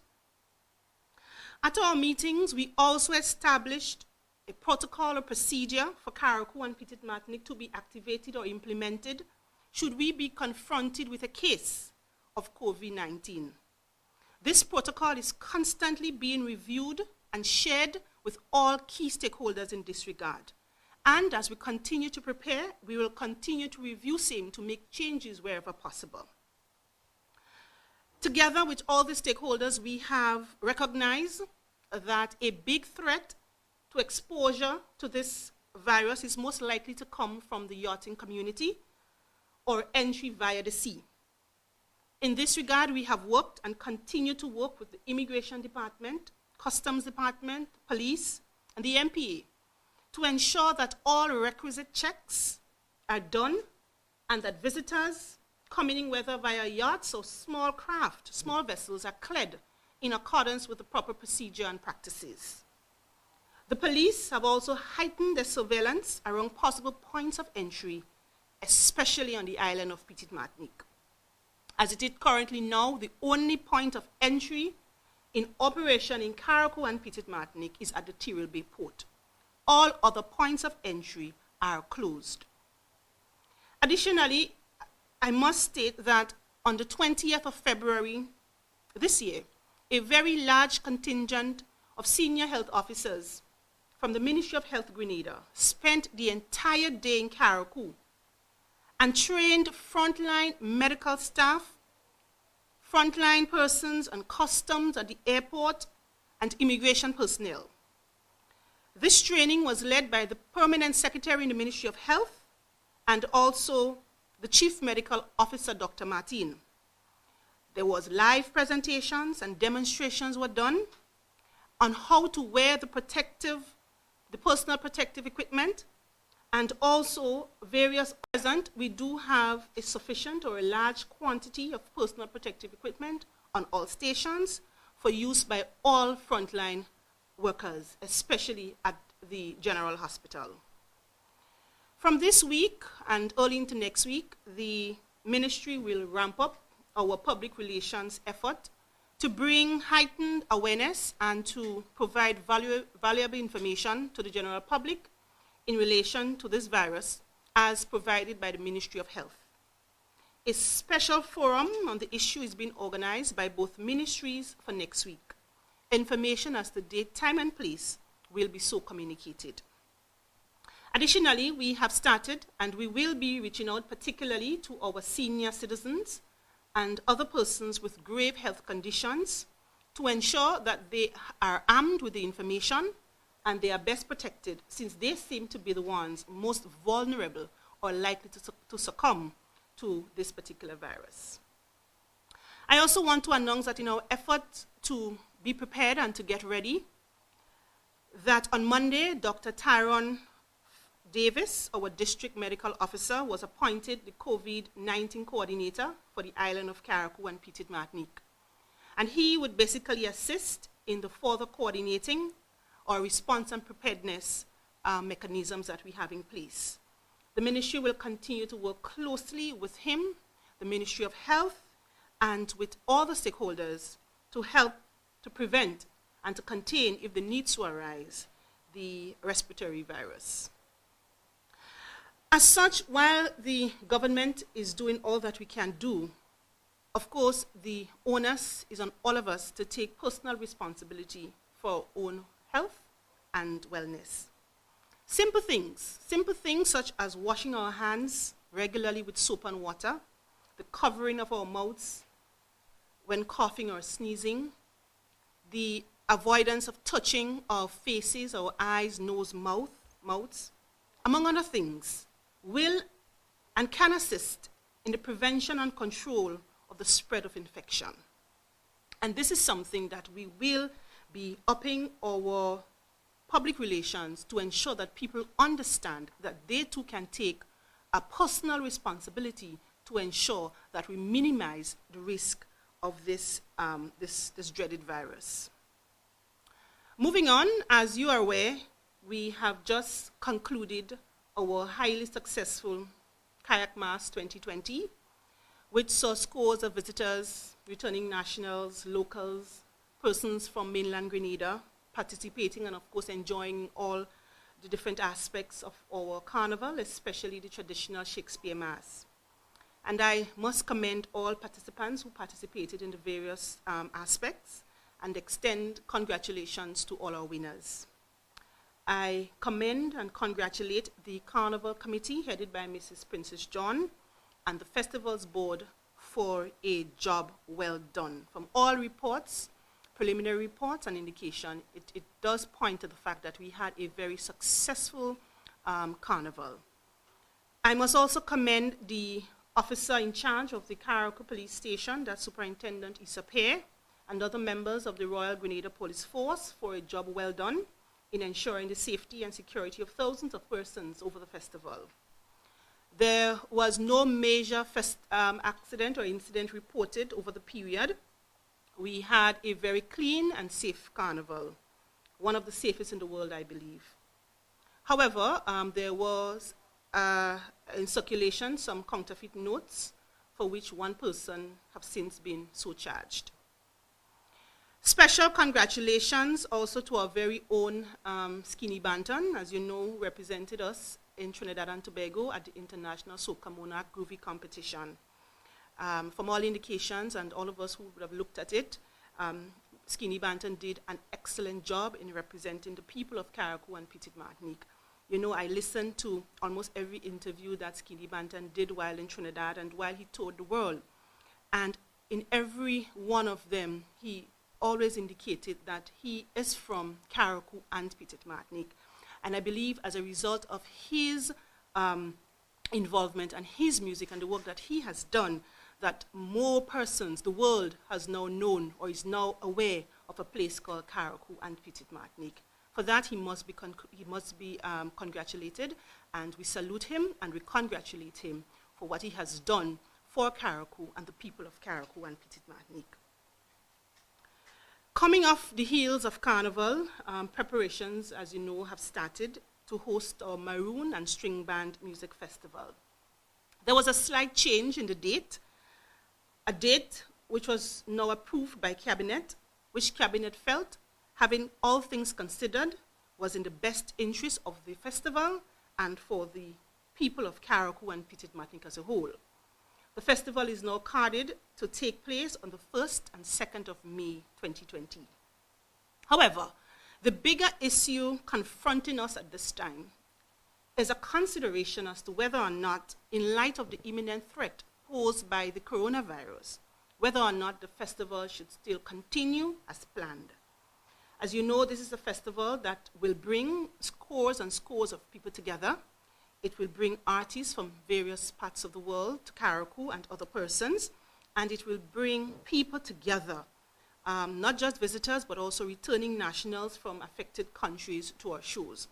S12: At our meetings, we also established a protocol or procedure for Carriacou and Petit-Martinique to be activated or implemented should we be confronted with a case of COVID-19. This protocol is constantly being reviewed and shared with all key stakeholders in this regard. And as we continue to prepare, we will continue to review same to make changes wherever possible. Together with all the stakeholders, we have recognized that a big threat to exposure to this virus is most likely to come from the yachting community or entry via the sea. In this regard, we have worked and continue to work with the Immigration Department, Customs Department, Police, and the MPA to ensure that all requisite checks are done and that visitors coming in, whether via yachts or small craft, small vessels, are cleared in accordance with the proper procedure and practices. The police have also heightened their surveillance around possible points of entry, especially on the island of Petit-Martinique. As it is currently now, the only point of entry in operation in Carriacou and Petit-Martinique is at the Tyrrell Bay port. All other points of entry are closed. Additionally, I must state that on the 20th of February this year, a very large contingent of senior health officers from the Ministry of Health Grenada spent the entire day in Carriacou and trained frontline medical staff, frontline persons and customs at the airport, and immigration personnel. This training was led by the Permanent Secretary in the Ministry of Health and also the Chief Medical Officer, Dr. Martin. There was live presentations and demonstrations were done on how to wear the personal protective equipment, and also various present. We do have a sufficient or a large quantity of personal protective equipment on all stations for use by all frontline workers, especially at the General Hospital. From this week and early into next week, the ministry will ramp up our public relations effort to bring heightened awareness and to provide valuable information to the general public in relation to this virus as provided by the Ministry of Health. A special forum on the issue is being organized by both ministries for next week. Information as to date, time, and place will be so communicated. Additionally, we have started and we will be reaching out particularly to our senior citizens and other persons with grave health conditions to ensure that they are armed with the information and they are best protected, since they seem to be the ones most vulnerable or likely to succumb to this particular virus. I also want to announce that in our effort to be prepared and to get ready, that on Monday, Dr. Tyrone Davis, our district medical officer, was appointed the COVID-19 coordinator for the island of Carriacou and Petite Martinique. And he would basically assist in the further coordinating our response and preparedness mechanisms that we have in place. The ministry will continue to work closely with him, the Ministry of Health, and with all the stakeholders to help to prevent and to contain, if the needs to arise, the respiratory virus. As such, while the government is doing all that we can do, of course, the onus is on all of us to take personal responsibility for our own health and wellness. Simple things such as washing our hands regularly with soap and water, the covering of our mouths when coughing or sneezing, the avoidance of touching our faces, our eyes, nose, mouths, among other things, will and can assist in the prevention and control of the spread of infection. And this is something that we will be upping our public relations to ensure that people understand that they too can take a personal responsibility to ensure that we minimize the risk of this dreaded virus. Moving on, as you are aware, we have just concluded our highly successful Kayak Mass 2020, which saw scores of visitors, returning nationals, locals, persons from mainland Grenada participating and, of course, enjoying all the different aspects of our carnival, especially the traditional Shakespeare Mass. And I must commend all participants who participated in the various aspects and extend congratulations to all our winners. I commend and congratulate the Carnival Committee headed by Mrs. Princess John and the Festival's Board for a job well done. From all reports, preliminary reports and indication, it does point to the fact that we had a very successful carnival. I must also commend the officer in charge of the Carriacou Police Station, that's Superintendent Issa Pear, and other members of the Royal Grenada Police Force for a job well done in ensuring the safety and security of thousands of persons over the festival. There was no major accident or incident reported over the period. We had a very clean and safe carnival, one of the safest in the world, I believe. However, there was in circulation some counterfeit notes for which one person has since been so charged. Special congratulations also to our very own Skinny Banton, as you know, represented us in Trinidad and Tobago at the International Soca Monarch Groovy Competition. From all indications and all of us who would have looked at it, Skinny Banton did an excellent job in representing the people of Carriacou and Petite Martinique. You know, I listened to almost every interview that Skinny Banton did while in Trinidad and while he toured the world. And in every one of them, he always indicated that he is from Carriacou and Petite Martinique. And I believe as a result of his involvement and his music and the work that he has done, that more persons, the world has now known or is now aware of a place called Carriacou and Petite Martinique. For that, he must be congratulated, and we salute him and we congratulate him for what he has done for Carriacou and the people of Carriacou and Petite Martinique. Coming off the heels of Carnival, preparations, as you know, have started to host our Maroon and String Band Music Festival. There was a slight change in the date, a date which was now approved by Cabinet, which Cabinet felt, having all things considered, was in the best interest of the festival and for the people of Carriacou and Petite Martinique as a whole. The festival is now carded to take place on the 1st and 2nd of May 2020. However, the bigger issue confronting us at this time is a consideration as to whether or not, in light of the imminent threat posed by the coronavirus, whether or not the festival should still continue as planned. As you know, this is a festival that will bring scores and scores of people together. It will bring artists from various parts of the world to Carriacou and other persons, and it will bring people together, not just visitors, but also returning nationals from affected countries to our shows.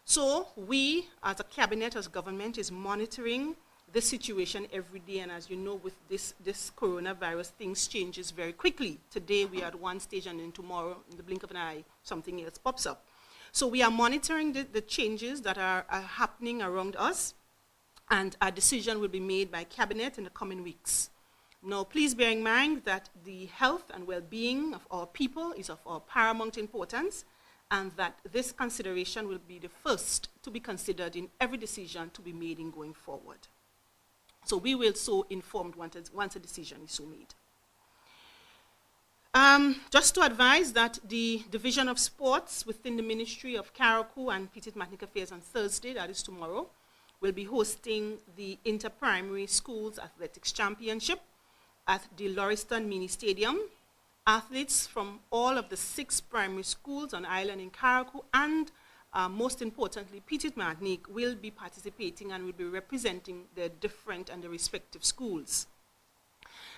S12: So we, as a cabinet, as government, is monitoring this situation every day. And as you know, with this coronavirus, things changes very quickly. Today we are at one stage, and then tomorrow, in the blink of an eye, something else pops up. So we are monitoring the changes that are happening around us, and a decision will be made by cabinet in the coming weeks. Now, please bear in mind that the health and well-being of our people is of our paramount importance, and that this consideration will be the first to be considered in every decision to be made in going forward. So we will so informed once a decision is so made. Just to advise that the Division of Sports within the Ministry of Carriacou and Petite-Martinique Affairs on Thursday, that is tomorrow, will be hosting the Inter-Primary Schools Athletics Championship at the Lauriston Mini Stadium. Athletes from all of the 6 primary schools on island in Carriacou and most importantly, Petite-Martinique will be participating and will be representing the different and the respective schools.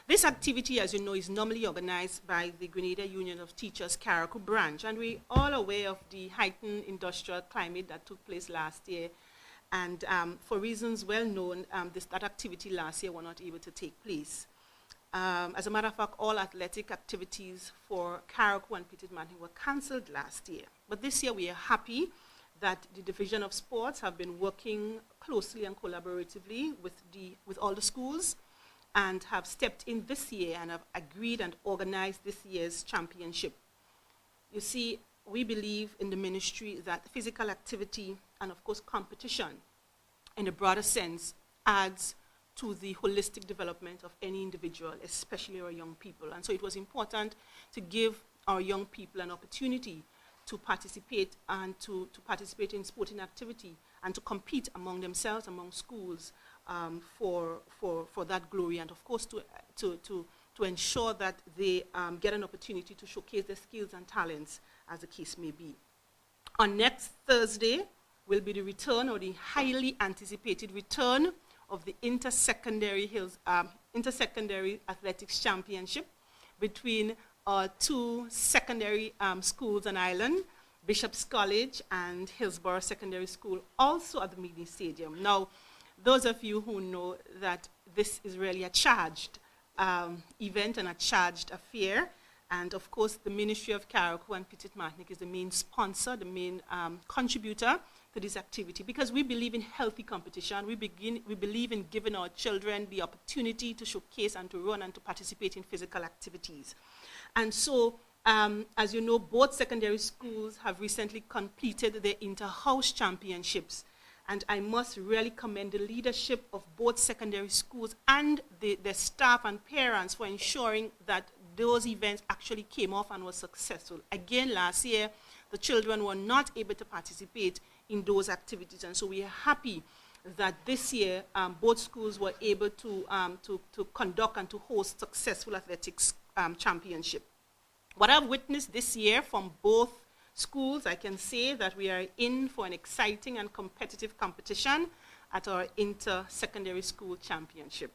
S12: This activity, as you know, is normally organized by the Grenada Union of Teachers Carriacou branch, and we're all aware of the heightened industrial climate that took place last year. And for reasons well known, that activity last year were not able to take place. As a matter of fact, all athletic activities for Carriacou and Petite-Martinique were cancelled last year. But this year we are happy that the Division of Sports have been working closely and collaboratively with all the schools and have stepped in this year and have agreed and organized this year's championship. You see, we believe in the ministry that physical activity and of course competition in a broader sense adds to the holistic development of any individual, especially our young people. And so it was important to give our young people an opportunity to participate and to participate in sporting activity and to compete among themselves, among schools, for that glory, and of course to ensure that they get an opportunity to showcase their skills and talents, as the case may be. On next Thursday will be the return, or the highly anticipated return, of the Inter-Secondary Athletics Championship between our 2 secondary schools on island, Bishop's College and Hillsborough Secondary School, also at the Mini Stadium. Now, those of you who know that this is really a charged event and a charged affair, and of course the Ministry of Carriacou and Petite-Martinique is the main sponsor, the main contributor to this activity, because we believe in healthy competition. We believe in giving our children the opportunity to showcase and to run and to participate in physical activities. And so, as you know, both secondary schools have recently completed their inter-house championships. And I must really commend the leadership of both secondary schools and their staff and parents for ensuring that those events actually came off and were successful. Again, last year, the children were not able to participate in those activities. And so we are happy that this year both schools were able to conduct and to host successful athletics championship. What I've witnessed this year from both schools, I can say that we are in for an exciting and competitive competition at our inter-secondary school championship.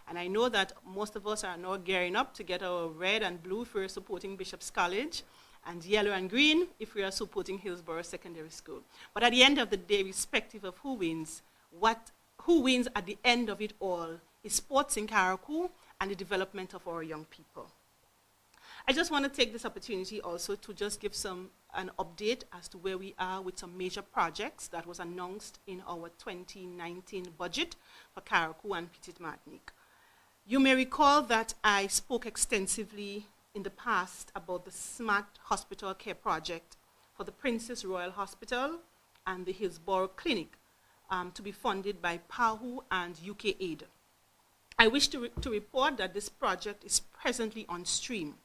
S12: And I know that most of us are now gearing up to get our red and blue if we're supporting Bishop's College, and yellow and green if we are supporting Hillsborough Secondary School. But at the end of the day, irrespective of who wins at the end of it all is sports in Carriacou and the development of our young people. I just want to take this opportunity also to just give an update as to where we are with some major projects that was announced in our 2019 budget for Carriacou and Petite-Martinique. You may recall that I spoke extensively in the past about the Smart Hospital Care Project for the Princess Royal Hospital and the Hillsborough Clinic to be funded by PAHU and UK Aid. I wish to report that this project is presently on stream.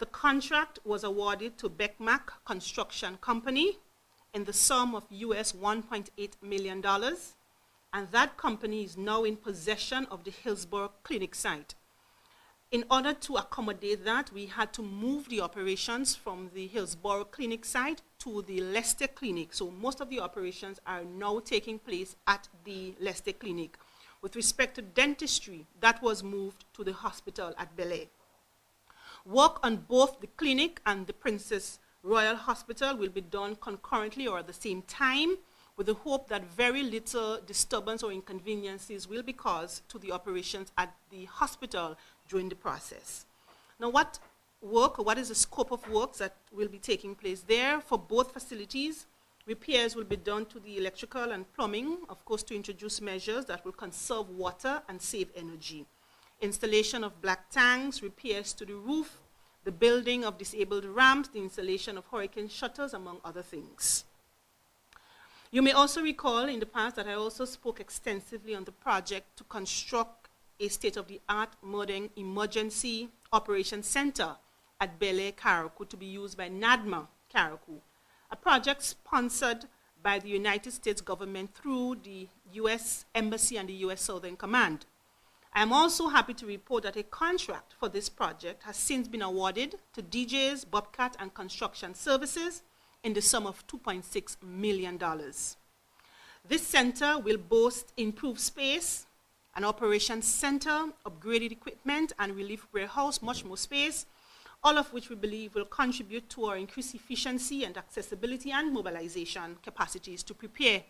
S12: The contract was awarded to Beckmack Construction Company in the sum of US $1.8 million, and that company is now in possession of the Hillsborough Clinic site. In order to accommodate that, we had to move the operations from the Hillsborough Clinic site to the Leicester Clinic. So most of the operations are now taking place at the Leicester Clinic. With respect to dentistry, that was moved to the hospital at Bel Air. Work on both the clinic and the Princess Royal Hospital will be done concurrently or at the same time, with the hope that very little disturbance or inconveniences will be caused to the operations at the hospital during the process. Now, what is the scope of works that will be taking place there? For both facilities, repairs will be done to the electrical and plumbing, of course, to introduce measures that will conserve water and save energy. Installation of black tanks, repairs to the roof, the building of disabled ramps, the installation of hurricane shutters, among other things. You may also recall in the past that I also spoke extensively on the project to construct a state-of-the-art modern emergency operations center at Bel Air, Carriacou, to be used by NADMA, Carriacou, a project sponsored by the United States government through the U.S. Embassy and the U.S. Southern Command. I am also happy to report that a contract for this project has since been awarded to DJs, Bobcat, and Construction Services in the sum of $2.6 million. This center will boast improved space, an operations center, upgraded equipment, and relief warehouse, much more space, all of which we believe will contribute to our increased efficiency and accessibility and mobilization capacities to prepare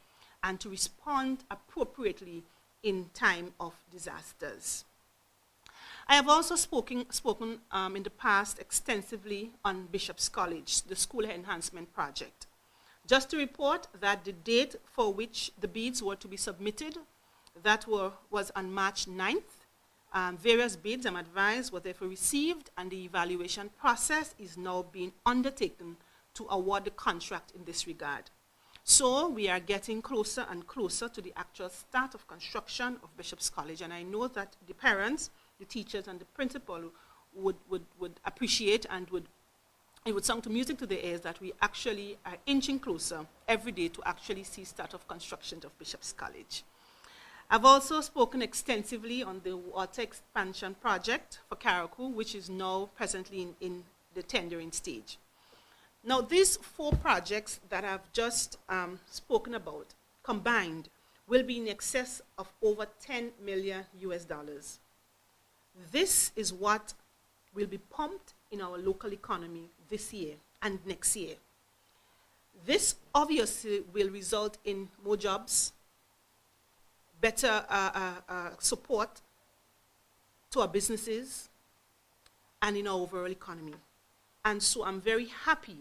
S12: and to respond appropriately in time of disasters. I have also spoken in the past extensively on Bishop's College, the school enhancement project. Just to report that the date for which the bids were to be submitted, was on March 9th. Various bids, I'm advised, were therefore received, and the evaluation process is now being undertaken to award the contract in this regard. So we are getting closer and closer to the actual start of construction of Bishop's College, and I know that the parents, the teachers, and the principal would appreciate and it would sound to music to their ears that we actually are inching closer every day to actually see start of construction of Bishop's College. I've also spoken extensively on the water expansion project for Carriacou, which is now presently in the tendering stage. Now, these 4 projects that I've just spoken about combined will be in excess of over $10 million US. This is what will be pumped in our local economy this year and next year. This obviously will result in more jobs, better support to our businesses and in our overall economy. And so I'm very happy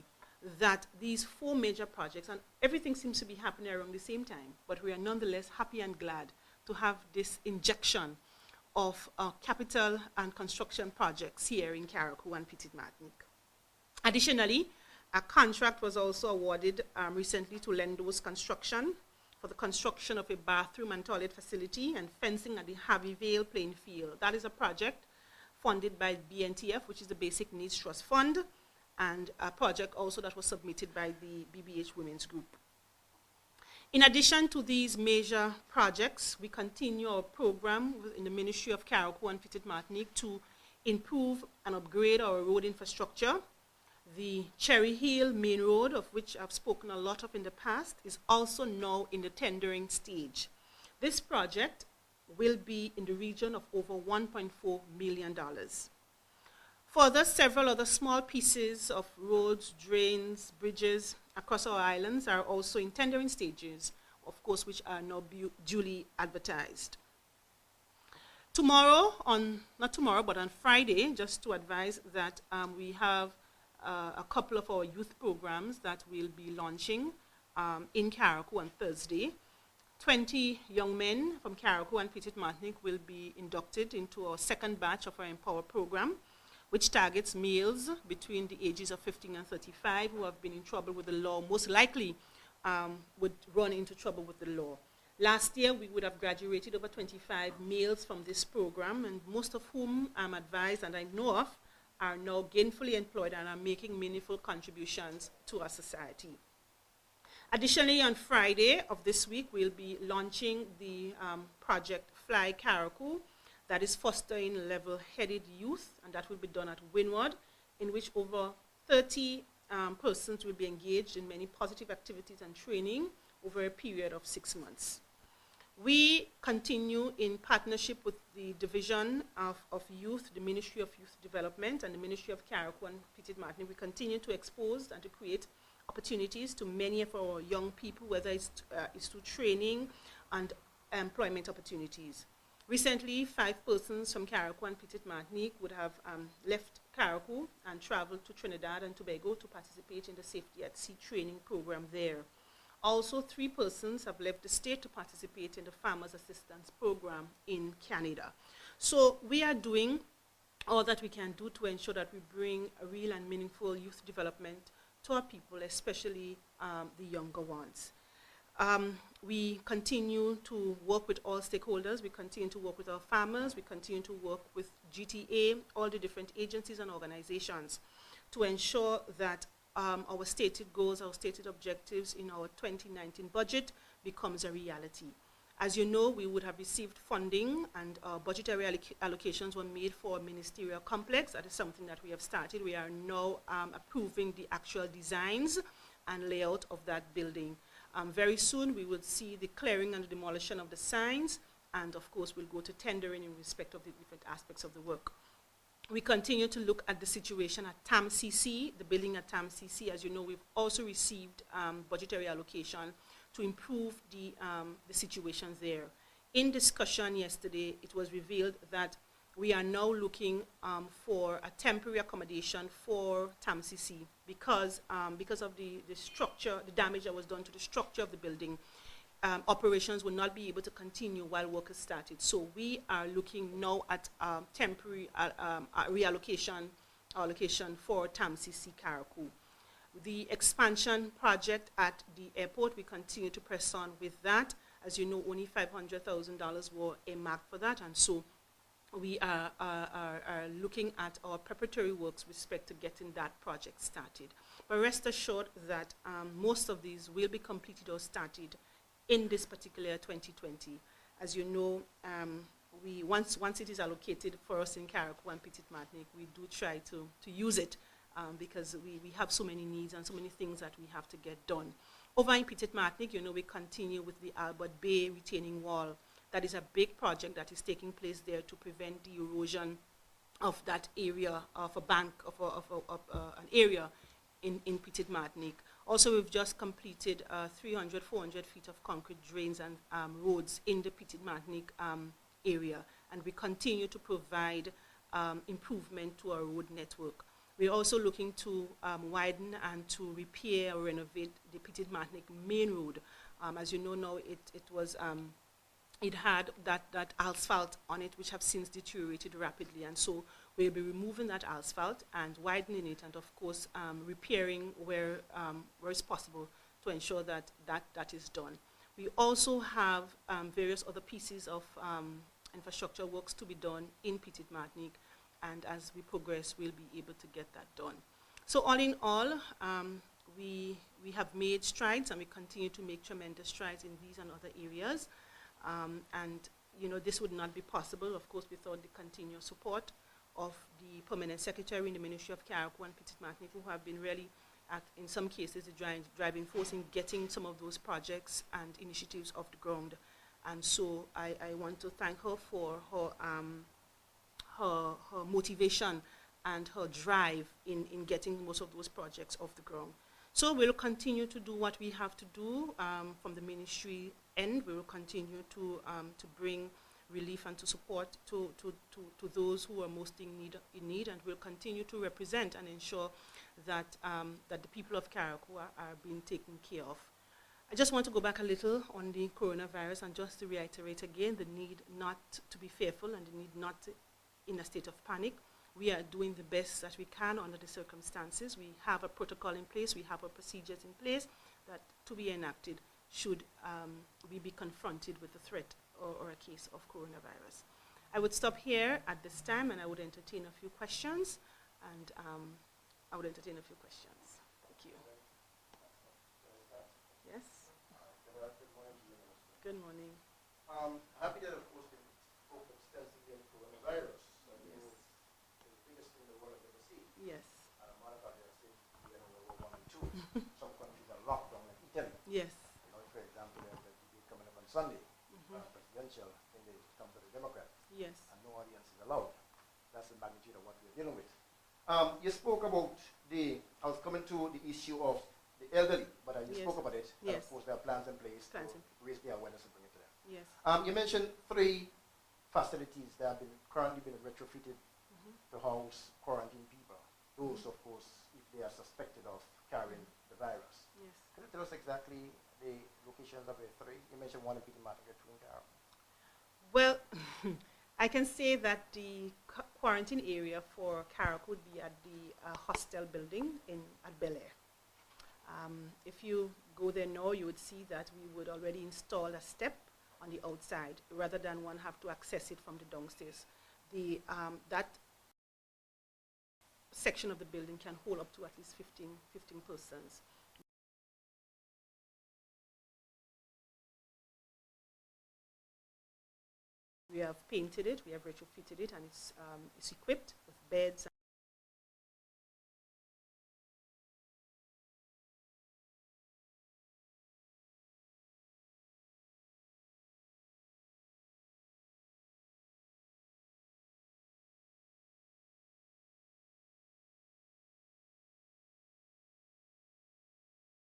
S12: that these 4 major projects, and everything seems to be happening around the same time, but we are nonetheless happy and glad to have this injection of capital and construction projects here in Carriacou and Petite-Martinique. Additionally, a contract was also awarded recently to Lendo's Construction for the construction of a bathroom and toilet facility and fencing at the Harveyvale playing field. That is a project funded by BNTF, which is the Basic Needs Trust Fund, and a project also that was submitted by the BBH Women's Group. In addition to these major projects, we continue our program in the Ministry of Carriacou and Petite-Martinique to improve and upgrade our road infrastructure. The Cherry Hill Main Road, of which I've spoken a lot of in the past, is also now in the tendering stage. This project will be in the region of over $1.4 million. Further, several other small pieces of roads, drains, bridges across our islands are also in tendering stages, of course, which are now duly advertised. Not tomorrow, but on Friday, just to advise that we have a couple of our youth programs that we'll be launching in Carriacou on Thursday. 20 young men from Carriacou and Petite-Martinique will be inducted into our second batch of our Empower program, which targets males between the ages of 15 and 35 who have been in trouble with the law, most likely would run into trouble with the law. Last year, we would have graduated over 25 males from this program, and most of whom I'm advised and I know of are now gainfully employed and are making meaningful contributions to our society. Additionally, on Friday of this week, we'll be launching the project Fly Carriacou, that is fostering level-headed youth, and that will be done at Windward, in which over 30 persons will be engaged in many positive activities and training over a period of 6 months. We continue in partnership with the Division of Youth, the Ministry of Youth Development, and the Ministry of Carriacou and Petite-Martinique. We continue to expose and to create opportunities to many of our young people, whether it's through training and employment opportunities. Recently, 5 persons from Carriacou and Petite Martinique would have left Carriacou and traveled to Trinidad and Tobago to participate in the Safety at Sea training program there. Also, 3 persons have left the state to participate in the Farmers Assistance Program in Canada. So we are doing all that we can do to ensure that we bring a real and meaningful youth development to our people, especially the younger ones. We continue to work with all stakeholders. We continue to work with our farmers. We continue to work with GTA, all the different agencies and organizations to ensure that our stated goals, our stated objectives in our 2019 budget becomes a reality. As you know, we would have received funding and budgetary allocations were made for a ministerial complex. That is something that we have started. We are now approving the actual designs and layout of that building. Very soon we will see the clearing and the demolition of the signs, and of course we'll go to tendering in respect of the different aspects of the work. We continue to look at the situation at TAMCC, the building at TAMCC. As you know, we've also received budgetary allocation to improve the situation there. In discussion yesterday, it was revealed that we are now looking for a temporary accommodation for TAMCC because of the structure, the damage that was done to the structure of the building. Operations will not be able to continue while work is started. So we are looking now at temporary reallocation for TAMCC Carriacou. The expansion project at the airport, we continue to press on with that. As you know, only $500,000 were earmarked for that, and so we are looking at our preparatory works with respect to getting that project started. But rest assured that most of these will be completed or started in this particular 2020. As you know, once it is allocated for us in Carriacou and Petite Martinique, we do try to use it because we have so many needs and so many things that we have to get done. Over in Petite Martinique, you know, we continue with the Albert Bay retaining wall. That is a big project that is taking place there to prevent the erosion of that area, of a bank, of an area in Petite Martinique. Also, we've just completed 300, 400 feet of concrete drains and roads in the Petite Martinique area, and we continue to provide improvement to our road network. We're also looking to widen and to repair or renovate the Petite Martinique main road. As you know now, it had that asphalt on it, which have since deteriorated rapidly, and so we'll be removing that asphalt and widening it, and of course repairing where it's possible to ensure that is done. We also have various other pieces of infrastructure works to be done in Petite Martinique, and as we progress, we'll be able to get that done. So all in all, we have made strides, and we continue to make tremendous strides in these and other areas. And you know, this would not be possible, of course, without the continuous support of the Permanent Secretary in the Ministry of Carriacou and Petite Martinique, who have been really, in some cases, the driving force in getting some of those projects and initiatives off the ground. And so I want to thank her for her motivation and her drive in getting most of those projects off the ground. So we'll continue to do what we have to do from the ministry end. We will continue to bring relief and to support to those who are most in need, and we'll continue to represent and ensure that that the people of Carriacou are being taken care of. I just want to go back a little on the coronavirus and just to reiterate again the need not to be fearful and the need not to, in a state of panic. We are doing the best that we can under the circumstances. We have a protocol in place, we have our procedures in place that to be enacted should we be confronted with a threat or a case of coronavirus. I would stop here at this time, and I would entertain a few questions, and Thank you. Yes? Good morning.
S13: Happy that, of course, we spoke extensively on coronavirus.
S12: Yes.
S13: The biggest thing the world has ever seen.
S12: Yes.
S13: Matter of fact, they're saying World War I and II. Some countries are locked down, like Italy.
S12: Yes.
S13: You know, for example, there's a debate coming up on Sunday, presidential, in the come to the Democrats.
S12: Yes.
S13: And no audience is allowed. That's the magnitude of what we're dealing with. You spoke about I was coming to the issue of the elderly, but you
S12: Yes.
S13: spoke about it. And
S12: Yes.
S13: of course, there are plans in place
S12: Plans
S13: to
S12: in-
S13: raise the awareness and bring it to them.
S12: Yes.
S13: You mentioned 3 facilities that have been currently been retrofitted to house quarantine people. Those, of course, if they are suspected of carrying the virus.
S12: Yes.
S13: Can you tell us exactly the locations of the 3? You mentioned one in Peter Martin, 2 in Carriacou.
S12: Well, I can say that the quarantine area for Carriacou would be at the hostel building at Bel Air. If you go there now, you would see that we would already install a step on the outside rather than one have to access it from the downstairs. That section of the building can hold up to at least 15 persons. We have painted it, we have retrofitted it, and it's equipped with beds.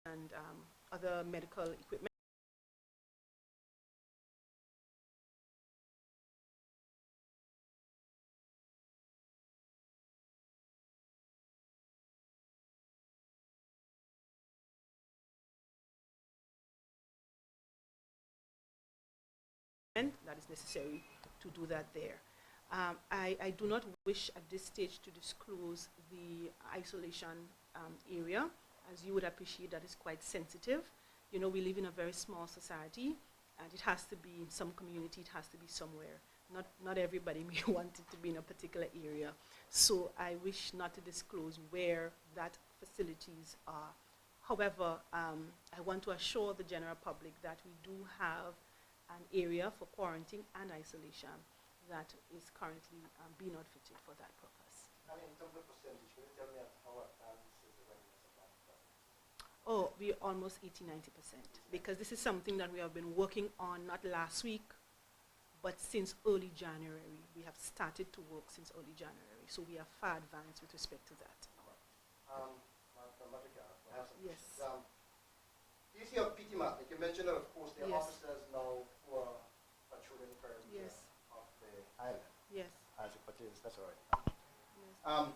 S12: And other medical equipment. That is necessary to do that there. I do not wish at this stage to disclose the isolation area, as you would appreciate that is quite sensitive. You know, we live in a very small society, and it has to be in some community, it has to be somewhere. Not everybody may want it to be in a particular area. So I wish not to disclose where that facilities are. However, I want to assure the general public that we do have an area for quarantine and isolation that is currently being outfitted for that purpose.
S13: And in terms of percentage, can you tell me how advanced is the readiness of that?
S12: Oh, we're almost 80–90%, because this is something that we have been working on not last week, but since early January. We have started to work since early January, so we are far advanced with respect to that. Yes.
S13: You see of PT Mark, you mentioned that, of course, there are
S12: Yes.
S13: officers now who are patrolling the perimeter
S12: Yes.
S13: of the island.
S12: Yes.
S13: As it pertains, that's all right.
S12: Yes.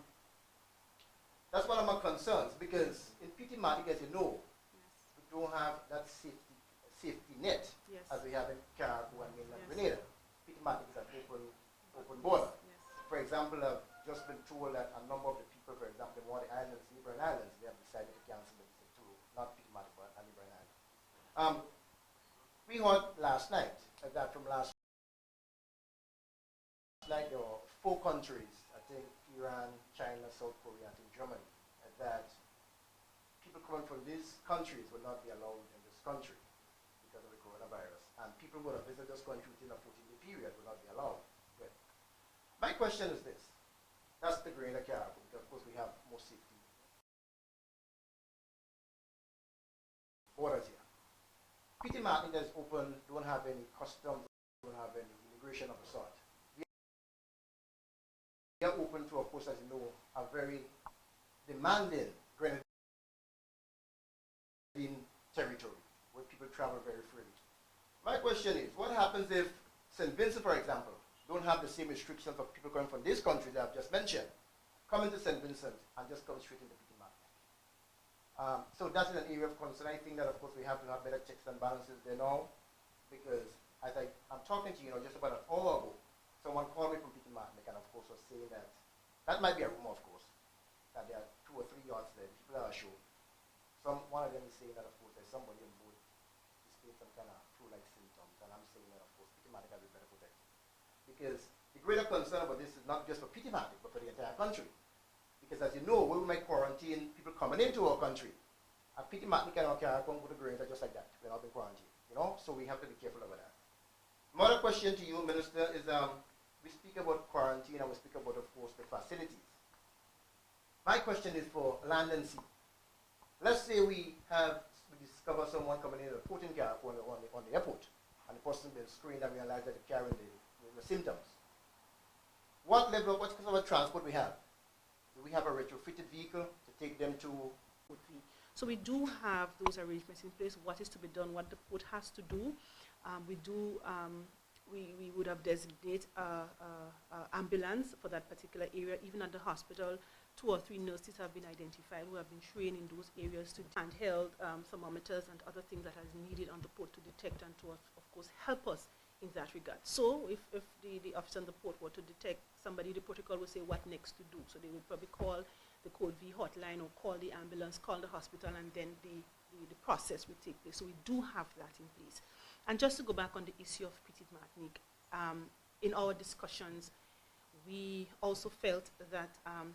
S13: That's one of my concerns, because in PT Mark, as you know, we don't have that safety net
S12: Yes.
S13: as we have in Carriacou and mainland
S12: Yes.
S13: Grenada. PT Mark is an open border.
S12: Yes.
S13: For example, I've just been told that a number of the people, for example, in one of the islands, neighboring islands, they have decided to cancel the visit to not Peter Martin, but neighboring island. We heard last night that from last night there were 4 countries, I think Iran, China, South Korea, I think Germany, that people coming from these countries will not be allowed in this country because of the coronavirus. And people who have visited this country within a 14-day period will not be allowed. Good. My question is this. That's the Grenada Carriacou, because of course we have more safety borders here. Peter Martin is open, don't have any customs, don't have any immigration of the sort. We are open to, of course, as you know, a very demanding Grenadian territory where people travel very freely. My question is, what happens if St. Vincent, for example, don't have the same restrictions of people coming from these countries that I've just mentioned, come into St. Vincent and just come straight into Peter Martin? So that's an area of concern. I think that, of course, we have to have better checks and balances there now, because as I'm talking to you, just about an hour ago, someone called me from Peter Martin, and of course was saying that might be a rumor, of course, that there are 2 or 3 yards there, people are sure. One of them is saying that, of course, there's somebody on board displaying some kind of flu-like symptoms, and I'm saying that, of course, Peter Martin can be better protected. Because the greater concern about this is not just for Peter Martin, but for the entire country. Because as you know, we might quarantine people coming into our country. And Peter Martin cannot come to the Grenada just like that. We're not in quarantine, so we have to be careful about that. My other question to you, Minister, is we speak about quarantine and we speak about, of course, the facilities. My question is for land and sea. Let's say we discover someone coming in at a port in Carriacou on the airport, and the person been screened and realized that they're carrying the symptoms. What level, what kind of transport we have? Do we have a retrofitted vehicle to take them to?
S12: So we do have those arrangements in place, what is to be done, what the port has to do. We would have designated ambulance for that particular area. Even at the hospital, 2 or 3 nurses have been identified who have been trained in those areas to handheld thermometers and other things that are needed on the port to detect and to, of course, help us in that regard. So if the officer on the port were to detect somebody, the protocol would say what next to do. So they would probably call the Code V hotline or call the ambulance, call the hospital, and then the process would take place. So we do have that in place. And just to go back on the issue of Petite Martinique, in our discussions, we also felt that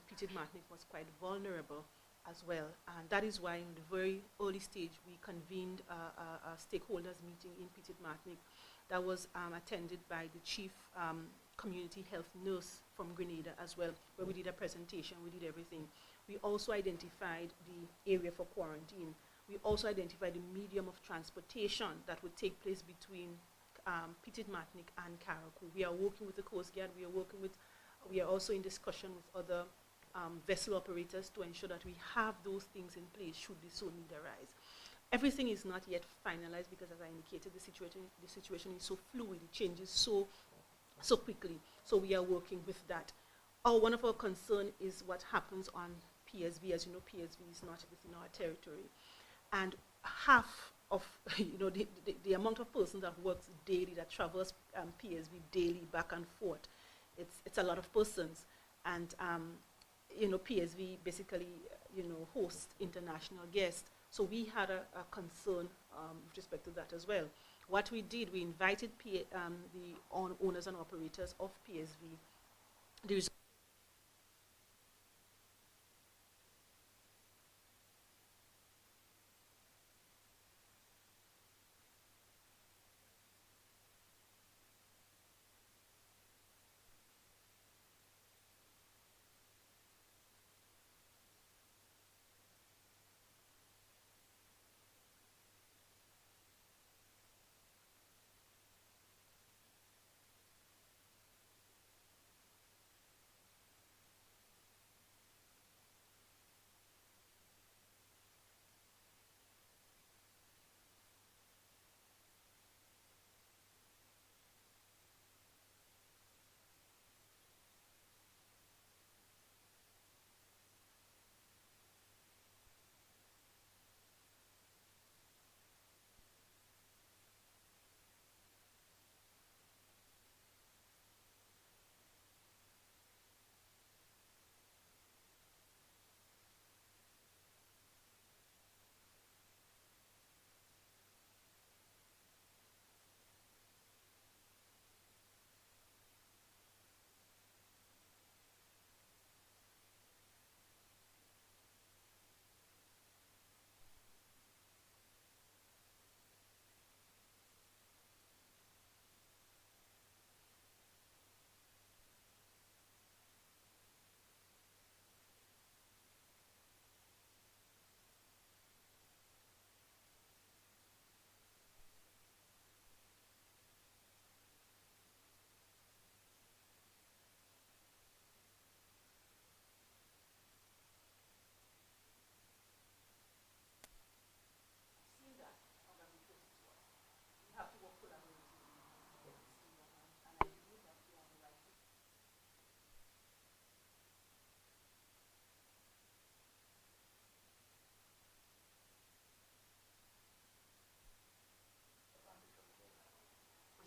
S12: Petite Martinique was quite vulnerable as well. And that is why in the very early stage, we convened a stakeholders meeting in Petite Martinique that was attended by the chief community health nurse from Grenada as well, where we did a presentation, we did everything. We also identified the area for quarantine. We also identified the medium of transportation that would take place between Petite Martinique and Carriacou. We are working with the Coast Guard. We are also in discussion with other vessel operators to ensure that we have those things in place should the so need arise. Everything is not yet finalized because, as I indicated, the situation is so fluid. It changes so quickly. So we are working with that. One of our concern is what happens on PSV. As you know, PSV is not within our territory. And half of the amount of persons that works daily, that travels PSV daily back and forth, it's a lot of persons. And PSV basically hosts international guests. So we had a concern with respect to that as well. What we did, we invited the owners and operators of PSV.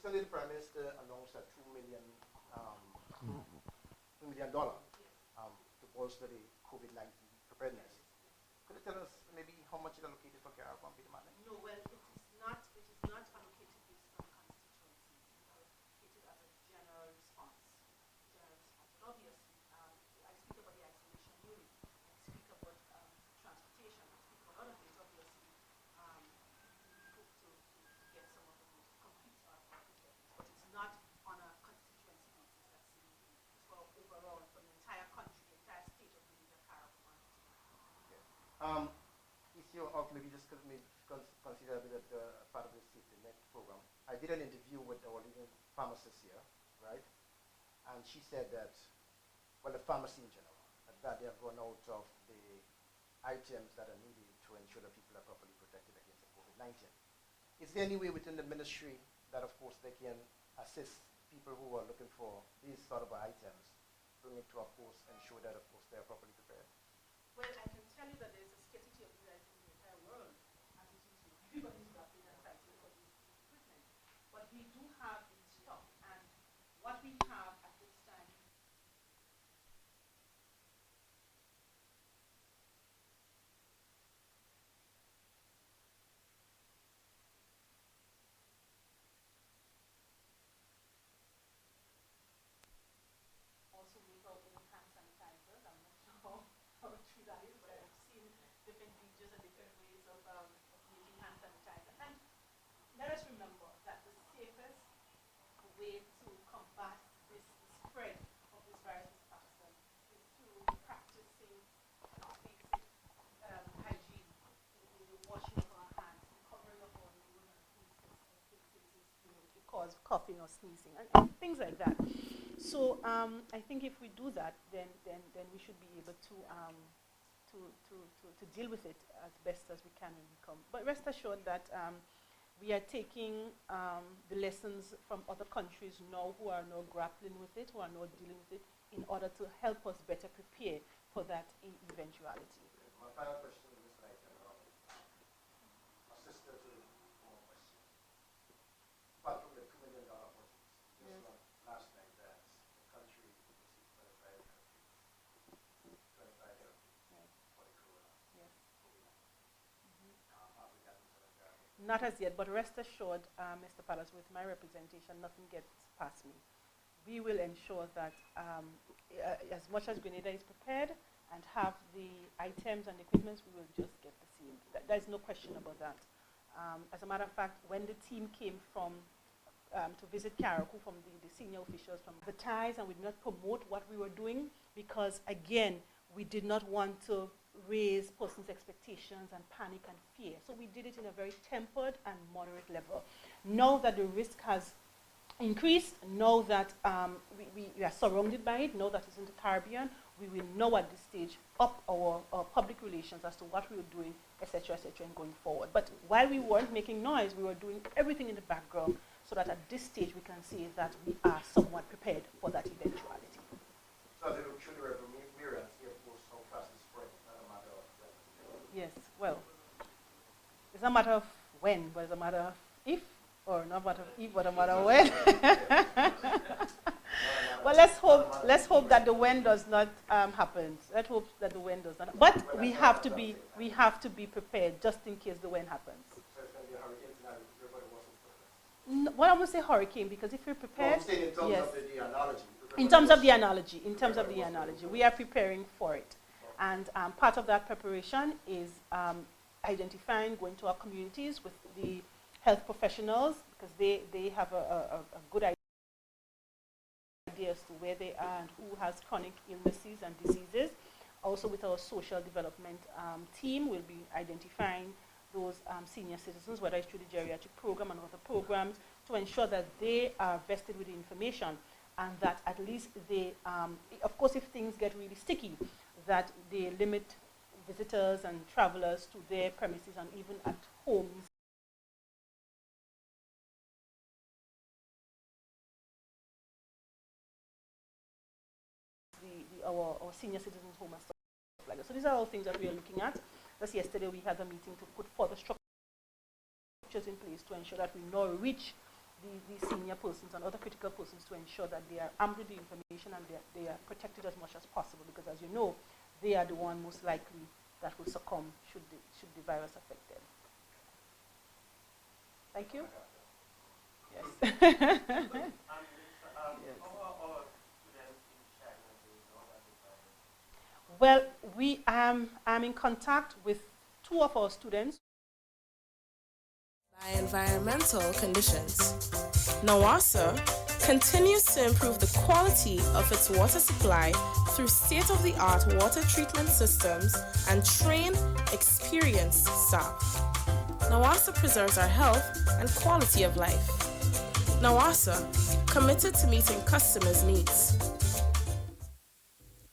S13: Recently, the Prime Minister announced a $2 million to bolster the COVID-19 preparedness. Could you tell us maybe how much is allocated for Carriacou and Petite Martinique?
S12: No, well, it is not allocated based on constituencies. It is allocated as a general response. But obviously, I speak about the isolation unit, I speak about transportation, I speak about other things. Obviously, we hope to get some of the complete preparedness, but it's not on a constituency basis. It's for overall, for the entire country, the entire state of Grenada, Carriacou.
S13: Issue of maybe just consider that part of the safety net program. I did an interview with our leading pharmacist here, right? And she said that, well, the pharmacy in general, that they have run out of the items that are needed to to ensure that people are properly protected against the COVID-19. Is there any way within the ministry that, of course, they can assist people who are looking for these sort of items, bring it to, of course, ensure that, of course, they are properly prepared?
S12: Well, I can tell you that there's a scarcity of these items in the entire world, as it is now. Everybody's grappling and fighting for this equipment. But we do have in stock, and what we have at this time also make our own hand sanitizers. I'm not sure how true that is, but I've seen different videos and different ways of making hand sanitizer. And let us remember that the safest way to combat this spread of this virus, Patterson, is through practicing basic hygiene, the washing of our hands, the covering of our nose and faces, because coughing or sneezing, and things like that. So I think if we do that, then we should be able to deal with it as best as we can when we come. But rest assured that we are taking the lessons from other countries now who are now grappling with it, who are now dealing with it, in order to help us better prepare for that eventuality.
S13: My final question is this, like, a sister to one question. Apart from the $2 million budget, just last night that the country received 25 for the corona.
S12: Yes.
S13: Have we gotten to that?
S12: Not as yet, but rest assured, Mr. Palace, with my representation, nothing gets past me. We will ensure that as much as Grenada is prepared and have the items and equipment, we will just get the same. There's no question about that. As a matter of fact, when the team came from to visit Carriacou, from the senior officials, from the ties, and we did not promote what we were doing because, again, we did not want to raise persons' expectations and panic and fear. So we did it in a very tempered and moderate level. Now that the risk has increased, now that we are surrounded by it, now that it's in the Caribbean, we will know at this stage up our public relations as to what we were doing, etc., and going forward. But while we weren't making noise, we were doing everything in the background so that at this stage we can say that we are somewhat prepared for that eventuality.
S13: So as they look through the river mirror and see, of course, how fast it's spread, not a matter of
S12: Yes, well, it's a matter of when, but it's a matter of if, or not a matter of if, but a matter of when. Well, let's hope that the when does not happen. Let's hope that the when does not. But we have to be prepared just in case the when happens.
S13: So it's going to be a hurricane tonight, but it wasn't purpose.
S12: Well, I won't say hurricane because if we're prepared,
S13: no, I'm saying in terms
S12: yes.
S13: of the analogy.
S12: In terms of the analogy, we are preparing for it. And part of that preparation is identifying, going to our communities with the health professionals, because they have a good idea as to where they are and who has chronic illnesses and diseases. Also with our social development team, we'll be identifying those senior citizens, whether it's through the geriatric program and other programs, to ensure that they are vested with the information and that at least they, of course, if things get really sticky, that they limit visitors and travelers to their premises and even at homes. Our senior citizens' home and stuff like that. So these are all things that we are looking at. Just yesterday we had a meeting to put further structures in place to ensure that we now reach the senior persons and other critical persons to ensure that they are armed with the information and they are protected as much as possible, because as you know, they are the one most likely that will succumb should the virus affect them. Thank you. Yes. Well, I'm in contact with 2 of our students.
S14: By environmental conditions. NAWASA continues to improve the quality of its water supply through state-of-the-art water treatment systems and trained, experienced staff. NAWASA preserves our health and quality of life. NAWASA, committed to meeting customers' needs.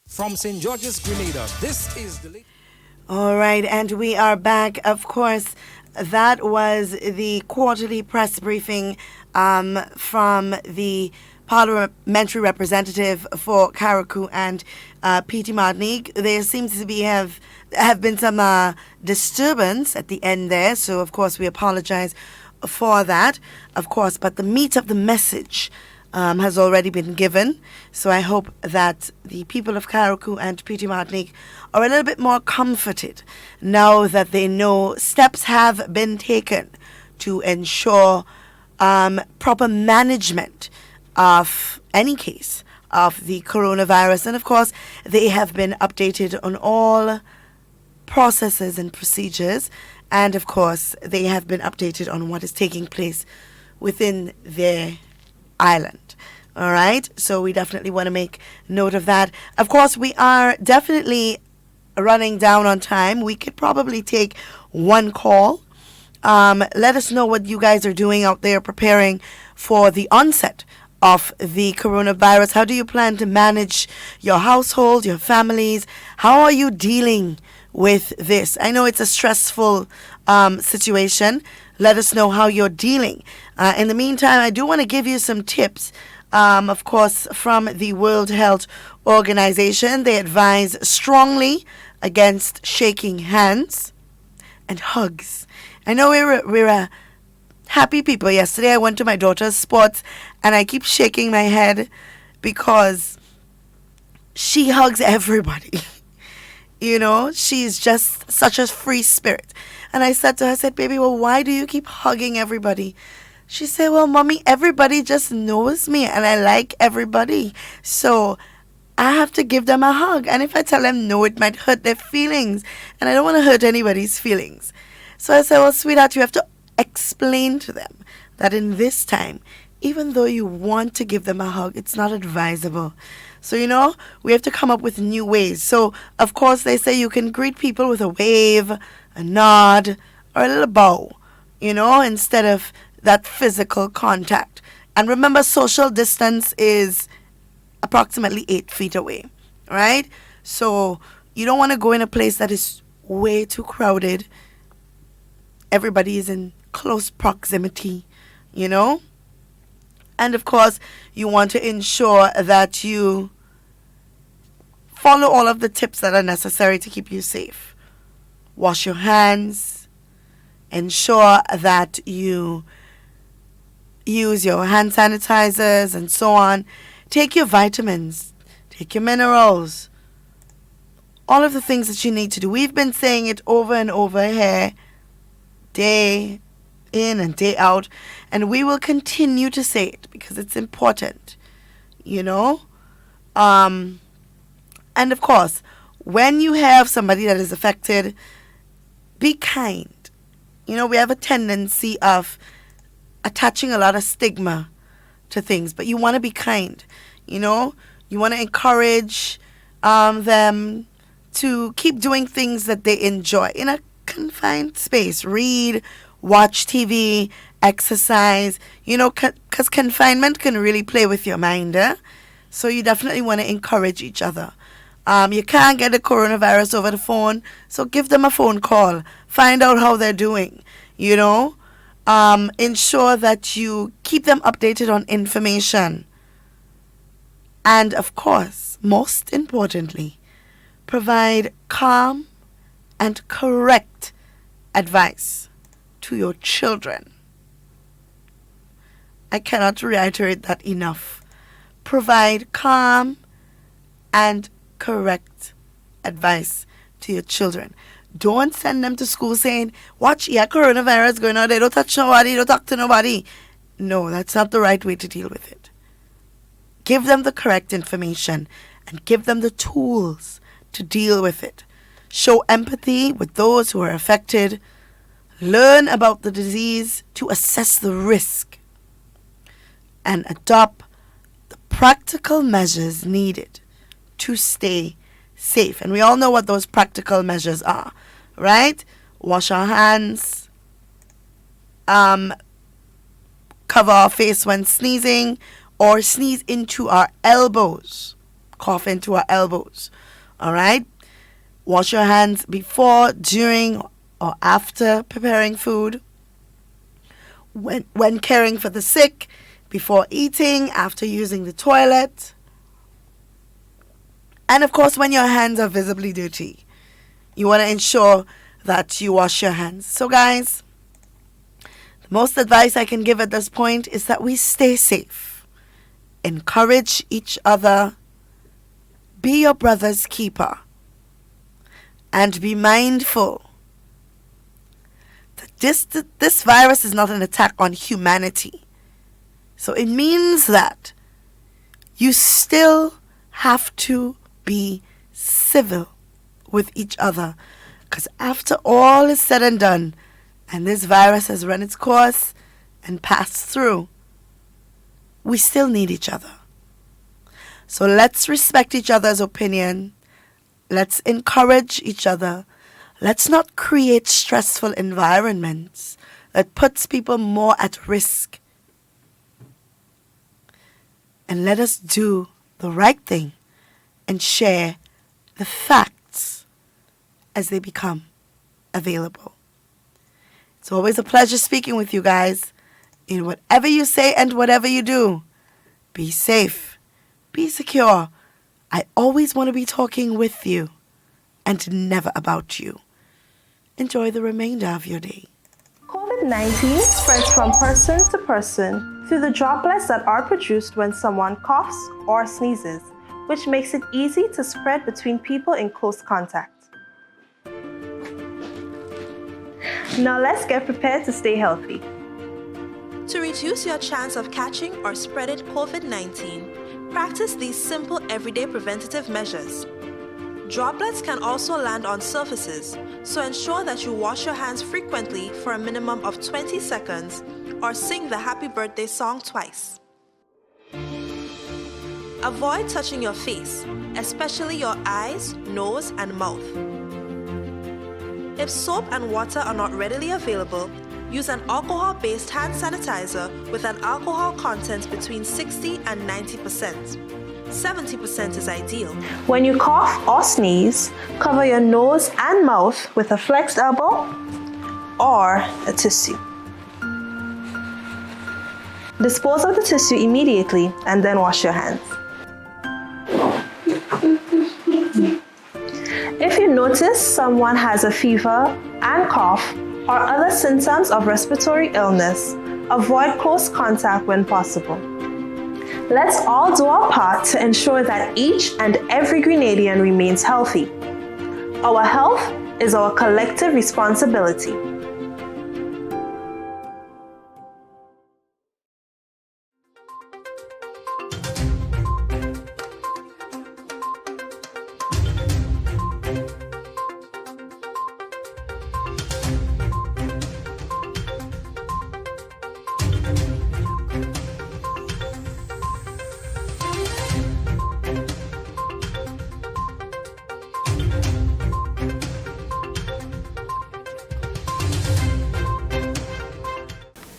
S15: From St. George's, Grenada, this is the...
S9: All right, and we are back. Of course, that was the quarterly press briefing from the parliamentary representative for Carriacou and P.T. Martinique. There seems to be have been some disturbance at the end there, so of course we apologize for that, of course. But the meat of the message has already been given. So I hope that the people of Carriacou and P.T. Martinique are a little bit more comforted now that they know steps have been taken to ensure proper management of any case of the coronavirus. And of course, they have been updated on all processes and procedures. And of course, they have been updated on what is taking place within their island. All right, so we definitely want to make note of that. Of course, we are definitely running down on time. We could probably take one call. Let us know what you guys are doing out there preparing for the onset of the coronavirus. How do you plan to manage your household, your families? How are you dealing with this? I know it's a stressful situation. Let us know how you're dealing. In the meantime, I do want to give you some tips, of course, from the World Health Organization. They advise strongly against shaking hands and hugs. I know we're happy people. Yesterday, I went to my daughter's sports, and I keep shaking my head because she hugs everybody. You know, she's just such a free spirit. And I said to her, I said, baby, well, why do you keep hugging everybody? She said, well, mommy, everybody just knows me and I like everybody. So I have to give them a hug. And if I tell them no, it might hurt their feelings. And I don't want to hurt anybody's feelings. So I said, well, sweetheart, you have to explain to them that in this time, even though you want to give them a hug, it's not advisable. So, you know, we have to come up with new ways. So, of course, they say you can greet people with a wave, a nod, or a little bow, you know, instead of that physical contact. And remember, social distance is approximately 8 feet away, right? So, you don't want to go in a place that is way too crowded. Everybody is in close proximity, you know? And of course, you want to ensure that you follow all of the tips that are necessary to keep you safe. Wash your hands. Ensure that you use your hand sanitizers and so on. Take your vitamins. Take your minerals. All of the things that you need to do. We've been saying it over and over here, day in and day out, and we will continue to say it because it's important, you know. And of course, when you have somebody that is affected, be kind. You know, we have a tendency of attaching a lot of stigma to things, but you want to be kind, you know. You want to encourage them to keep doing things that they enjoy in a confined space. Read, watch TV, exercise, you know, because confinement can really play with your mind. So you definitely want to encourage each other. You can't get the coronavirus over the phone, so give them a phone call. Find out how they're doing, you know. Ensure that you keep them updated on information. And of course, most importantly, provide calm and correct advice to your children. I cannot reiterate that enough. Provide calm and correct advice to your children. Don't send them to school saying, watch, yeah, coronavirus going on, they don't touch nobody, don't talk to nobody. No, that's not the right way to deal with it. Give them the correct information and give them the tools to deal with it. Show empathy with those who are affected. Learn about the disease to assess the risk and adopt the practical measures needed to stay safe. And we all know what those practical measures are, right? Wash our hands, cover our face when sneezing, or sneeze into our elbows, cough into our elbows, all right? Wash your hands before, during, or after preparing food. When caring for the sick, before eating, after using the toilet. And of course, when your hands are visibly dirty, you want to ensure that you wash your hands. So guys, the most advice I can give at this point is that we stay safe. Encourage each other. Be your brother's keeper. And be mindful that this virus is not an attack on humanity. So it means that you still have to be civil with each other. Because after all is said and done, and this virus has run its course and passed through, we still need each other. So let's respect each other's opinion. Let's encourage each other. Let's not create stressful environments that puts people more at risk. And let us do the right thing and share the facts as they become available. It's always a pleasure speaking with you guys. In whatever you say and whatever you do, be safe, be secure. I always want to be talking with you and never about you. Enjoy the remainder of your day.
S2: COVID-19 spreads from person to person through the droplets that are produced when someone coughs or sneezes, which makes it easy to spread between people in close contact. Now let's get prepared to stay healthy.
S3: To reduce your chance of catching or spreading COVID-19, practice these simple everyday preventative measures. Droplets can also land on surfaces, so ensure that you wash your hands frequently for a minimum of 20 seconds or sing the happy birthday song twice. Avoid touching your face, especially your eyes, nose, and mouth. If soap and water are not readily available, use an alcohol-based hand sanitizer with an alcohol content between 60 and 90%. 70% is ideal.
S2: When you cough or sneeze, cover your nose and mouth with a flexed elbow or a tissue. Dispose of the tissue immediately and then wash your hands. If you notice someone has a fever and cough or other symptoms of respiratory illness, avoid close contact when possible. Let's all do our part to ensure that each and every Grenadian remains healthy. Our health is our collective responsibility.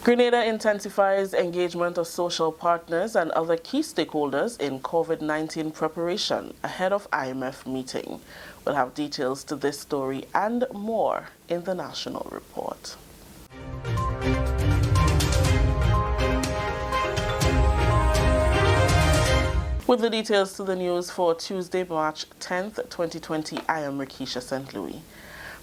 S15: Grenada intensifies engagement of social partners and other key stakeholders in COVID-19 preparation ahead of IMF meeting. We'll have details to this story and more in the national report. With the details to the news for Tuesday, March 10th, 2020, I am Rikisha St. Louis.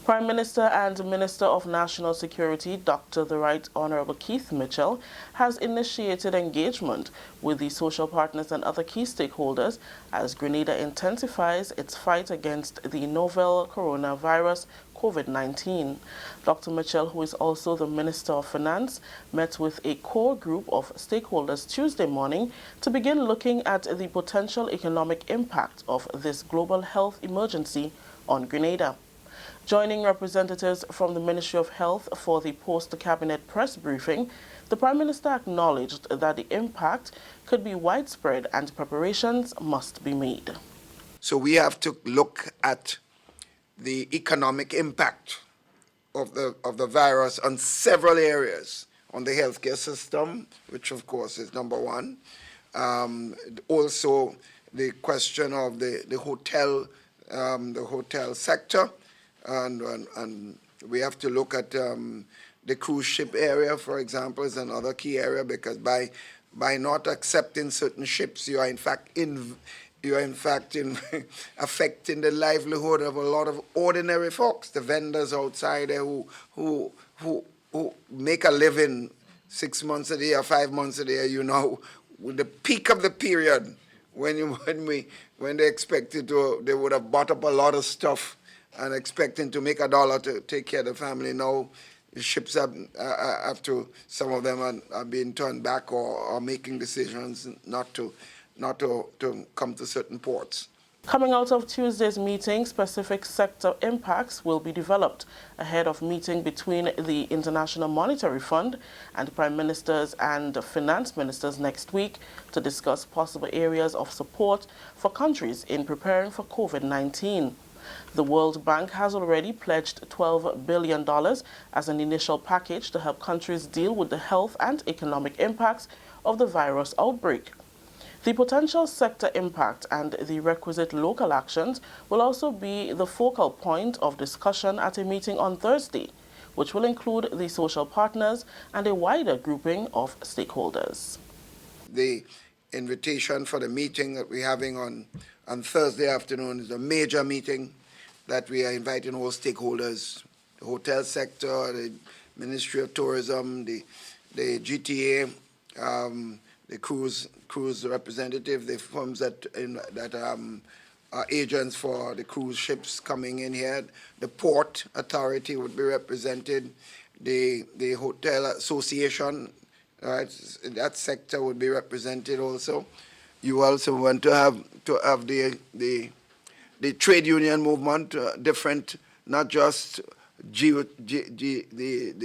S15: Prime Minister and Minister of National Security, Dr. the Right Honorable Keith Mitchell, has initiated engagement with the social partners and other key stakeholders as Grenada intensifies its fight against the novel coronavirus COVID-19. Dr. Mitchell, who is also the Minister of Finance, met with a core group of stakeholders Tuesday morning to begin looking at the potential economic impact of this global health emergency on Grenada. Joining representatives from the Ministry of Health for the post-cabinet press briefing, the Prime Minister acknowledged that the impact could be widespread and preparations must be made.
S16: So we have to look at the economic impact of the virus on several areas, on the healthcare system, which of course is number one. Also the question of the hotel the hotel sector, and we have to look at the cruise ship area, for example, is another key area, because by not accepting certain ships, you are in fact affecting the livelihood of a lot of ordinary folks, the vendors outside there who make a living 6 months a year, 5 months a year, with the peak of the period when they expected to, they would have bought up a lot of stuff and expecting to make $1 to take care of the family. Now the ships have to, some of them are being turned back or making decisions not to come to certain ports.
S15: Coming out of Tuesday's meeting, specific sector impacts will be developed ahead of meeting between the International Monetary Fund and Prime Ministers and Finance Ministers next week to discuss possible areas of support for countries in preparing for COVID-19. The World Bank has already pledged $12 billion as an initial package to help countries deal with the health and economic impacts of the virus outbreak. The potential sector impact and the requisite local actions will also be the focal point of discussion at a meeting on Thursday, which will include the social partners and a wider grouping of stakeholders.
S16: The invitation for the meeting that we're having on Thursday afternoon is a major meeting that we are inviting all stakeholders, the hotel sector, the Ministry of Tourism, the GTA, the cruise representative, the firms that are agents for the cruise ships coming in here. The port authority would be represented. The hotel association, that sector would be represented also. You also want to have the trade union movement, different, not just the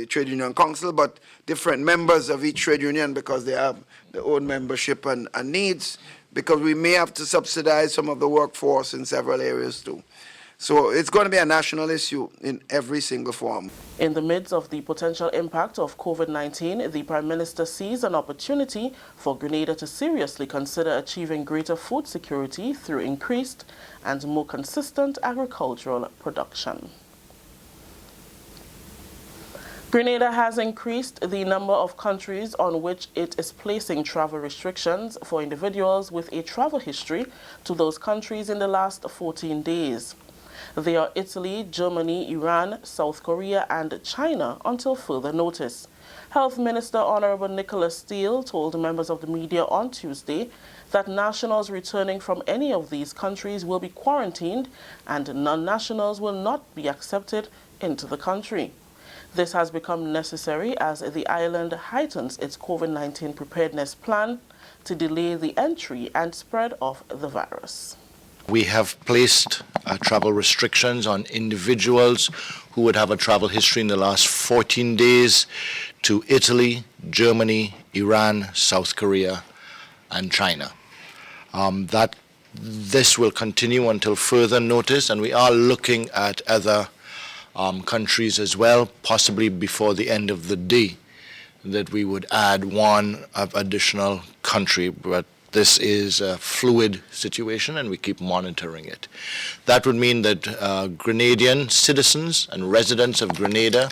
S16: Trade Union Council, but different members of each trade union, because they have their own membership and needs, because we may have to subsidize some of the workforce in several areas too. So it's going to be a national issue in every single form.
S15: In the midst of the potential impact of COVID-19, the Prime Minister sees an opportunity for Grenada to seriously consider achieving greater food security through increased and more consistent agricultural production. Grenada has increased the number of countries on which it is placing travel restrictions for individuals with a travel history to those countries in the last 14 days. They are Italy, Germany, Iran, South Korea, and China until further notice. Health Minister Honorable Nicholas Steele told members of the media on Tuesday that nationals returning from any of these countries will be quarantined and non-nationals will not be accepted into the country. This has become necessary as the island heightens its COVID-19 preparedness plan to delay the entry and spread of the virus.
S17: We have placed travel restrictions on individuals who would have a travel history in the last 14 days to Italy, Germany, Iran, South Korea, and China. This will continue until further notice, and we are looking at other countries as well, possibly before the end of the day, that we would add one additional country, but this is a fluid situation and we keep monitoring it. That would mean that Grenadian citizens and residents of Grenada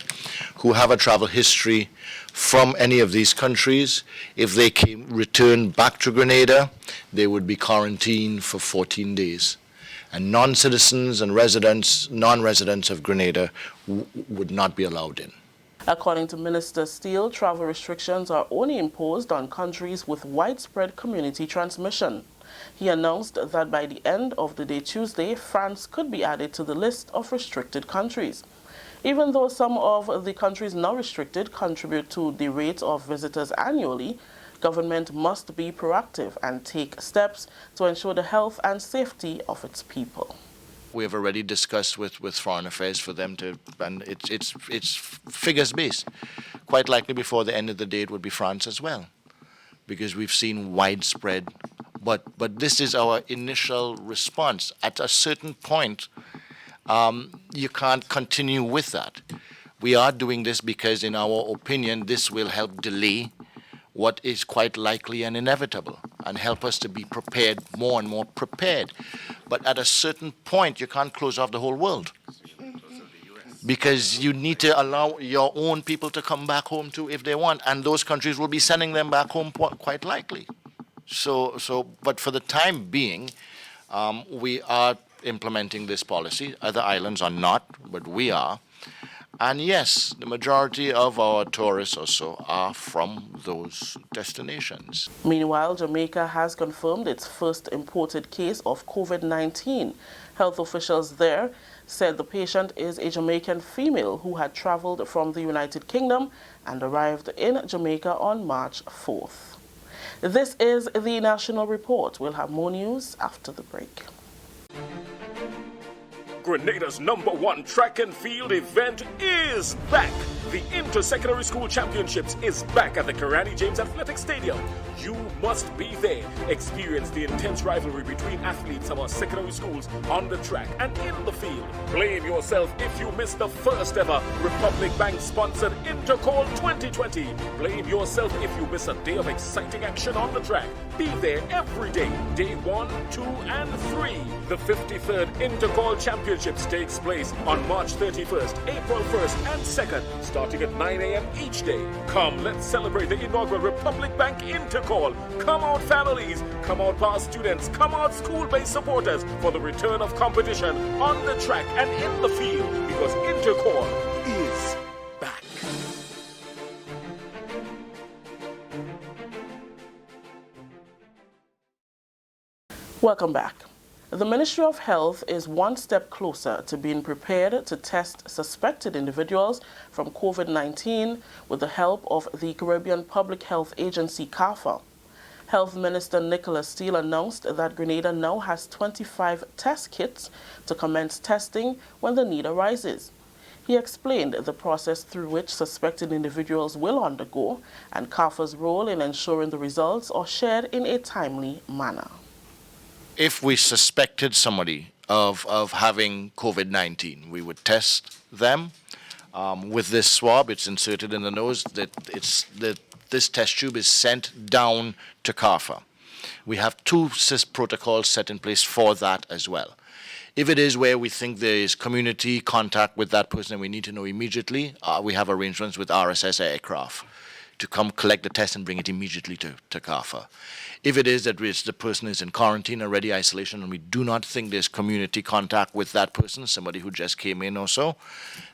S17: who have a travel history from any of these countries, if they return back to Grenada, they would be quarantined for 14 days. And non-citizens and non-residents of Grenada would not be allowed in.
S15: According to Minister Steele, travel restrictions are only imposed on countries with widespread community transmission. He announced that by the end of the day Tuesday, France could be added to the list of restricted countries. Even though some of the countries now restricted contribute to the rate of visitors annually, government must be proactive and take steps to ensure the health and safety of its people.
S17: We have already discussed with Foreign Affairs for them to, and it's figures based. Quite likely before the end of the day it would be France as well, because we've seen widespread. But this is our initial response. At a certain point, you can't continue with that. We are doing this because, in our opinion, this will help delay what is quite likely and inevitable. and help us to be prepared, more and more prepared. But at a certain point, you can't close off the whole world, because you need to allow your own people to come back home too if they want, and those countries will be sending them back home quite likely. But for the time being, we are implementing this policy. Other islands are not, but we are. And yes, the majority of our tourists also are from those destinations.
S15: Meanwhile, Jamaica has confirmed its first imported case of COVID-19. Health officials there said the patient is a Jamaican female who had traveled from the United Kingdom and arrived in Jamaica on March 4th. This is the National Report. We'll have more news after the break.
S18: Grenada's #1 track and field event is back. The Inter-Secondary School Championships is back at the Carriacou James Athletic Stadium. You must be there. Experience the intense rivalry between athletes of our secondary schools on the track and in the field. Blame yourself if you missed the first ever Republic Bank-sponsored Intercall 2020. Blame yourself if you miss a day of exciting action on the track. Be there every day, day 1, 2, and 3. The 53rd Intercall Championships takes place on March 31st, April 1st, and 2nd, starting at 9 a.m. each day. Come, let's celebrate the inaugural Republic Bank Intercall. Come out families, come out past students, come out school-based supporters for the return of competition on the track and in the field, because Intercall is back.
S15: Welcome back. The Ministry of Health is one step closer to being prepared to test suspected individuals from COVID-19 with the help of the Caribbean Public Health Agency, CARFA. Health Minister Nicholas Steele announced that Grenada now has 25 test kits to commence testing when the need arises. He explained the process through which suspected individuals will undergo and CARFA's role in ensuring the results are shared in a timely manner.
S17: If we suspected somebody of having COVID-19, we would test them. With this swab, it's inserted in the nose. This test tube is sent down to CARFA. We have 2 protocols set in place for that as well. If it is where we think there is community contact with that person and we need to know immediately, we have arrangements with RSS aircraft to come collect the test and bring it immediately to CARFA. If it is that the person is in quarantine, already isolation, and we do not think there's community contact with that person, somebody who just came in or so,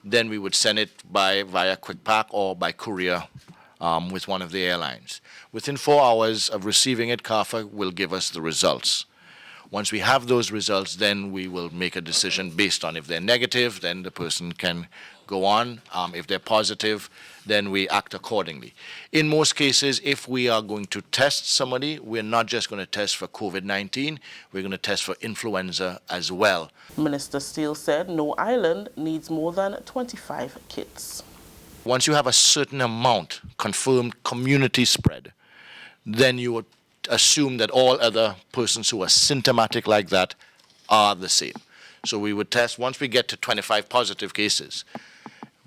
S17: then we would send it via Quick Pack or by courier with one of the airlines. Within 4 hours of receiving it, CARFA will give us the results. Once we have those results, then we will make a decision based on if they're negative, then the person can go on. If they're positive, then we act accordingly. In most cases, if we are going to test somebody, we're not just going to test for COVID-19, we're going to test for influenza as well.
S15: Minister Steele said no island needs more than 25 kits.
S17: Once you have a certain amount confirmed community spread, then you would assume that all other persons who are symptomatic like that are the same. So we would test, once we get to 25 positive cases,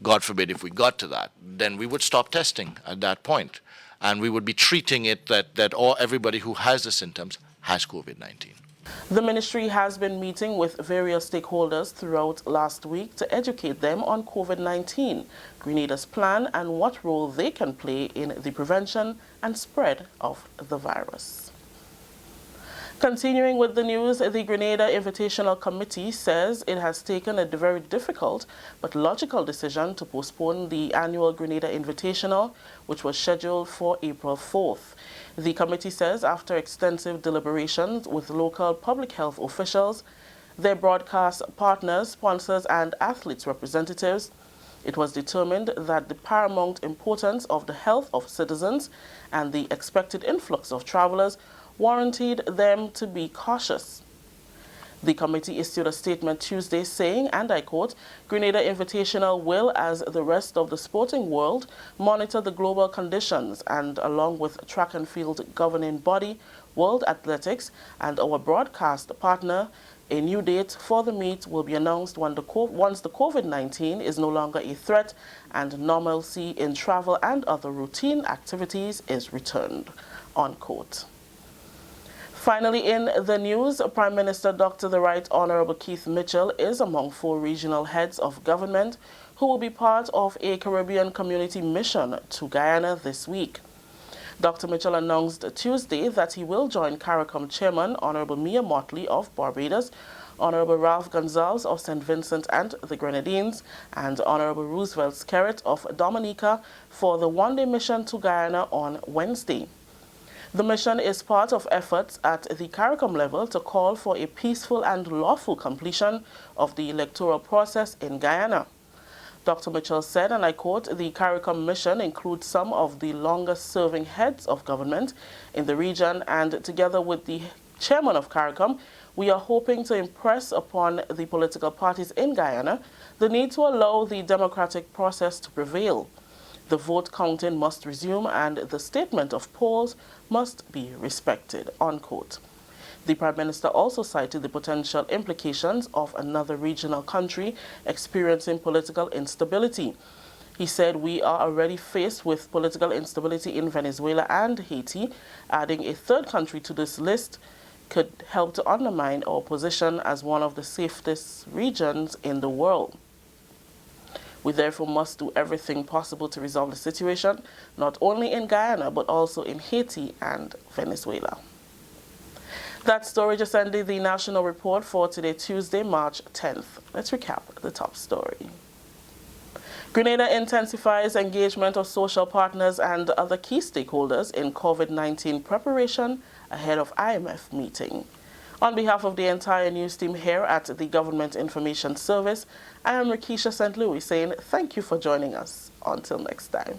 S17: God forbid if we got to that, then we would stop testing at that point. And we would be treating it that everybody who has the symptoms has COVID-19.
S15: The ministry has been meeting with various stakeholders throughout last week to educate them on COVID-19, Grenada's plan, and what role they can play in the prevention and spread of the virus. Continuing with the news, the Grenada Invitational Committee says it has taken a very difficult but logical decision to postpone the annual Grenada Invitational, which was scheduled for April 4th. The committee says after extensive deliberations with local public health officials, their broadcast partners, sponsors, and athletes representatives, it was determined that the paramount importance of the health of citizens and the expected influx of travelers warranted them to be cautious. The committee issued a statement Tuesday saying, and I quote, Grenada Invitational will, as the rest of the sporting world, monitor the global conditions and, along with track and field governing body, World Athletics, and our broadcast partner, a new date for the meet will be announced once the COVID-19 is no longer a threat and normalcy in travel and other routine activities is returned, unquote. Finally, in the news, Prime Minister Dr. The Right Honorable Keith Mitchell is among 4 regional heads of government who will be part of a Caribbean community mission to Guyana this week. Dr. Mitchell announced Tuesday that he will join CARICOM Chairman Honorable Mia Motley of Barbados, Honorable Ralph Gonzalez of St. Vincent and the Grenadines, and Honorable Roosevelt Skerritt of Dominica for the one-day mission to Guyana on Wednesday. The mission is part of efforts at the CARICOM level to call for a peaceful and lawful completion of the electoral process in Guyana. Dr. Mitchell said, and I quote, "The CARICOM mission includes some of the longest-serving heads of government in the region, and together with the chairman of CARICOM, we are hoping to impress upon the political parties in Guyana the need to allow the democratic process to prevail. The vote counting must resume and the statement of polls must be respected," unquote. The Prime Minister also cited the potential implications of another regional country experiencing political instability. He said, "We are already faced with political instability in Venezuela and Haiti. Adding a third country to this list could help to undermine our position as one of the safest regions in the world. We therefore must do everything possible to resolve the situation, not only in Guyana, but also in Haiti and Venezuela." That story just ended the national report for today, Tuesday, March 10th. Let's recap the top story. Grenada intensifies engagement of social partners and other key stakeholders in COVID-19 preparation ahead of IMF meeting. On behalf of the entire news team here at the Government Information Service, I am Rakisha St. Louis saying thank you for joining us. Until next time.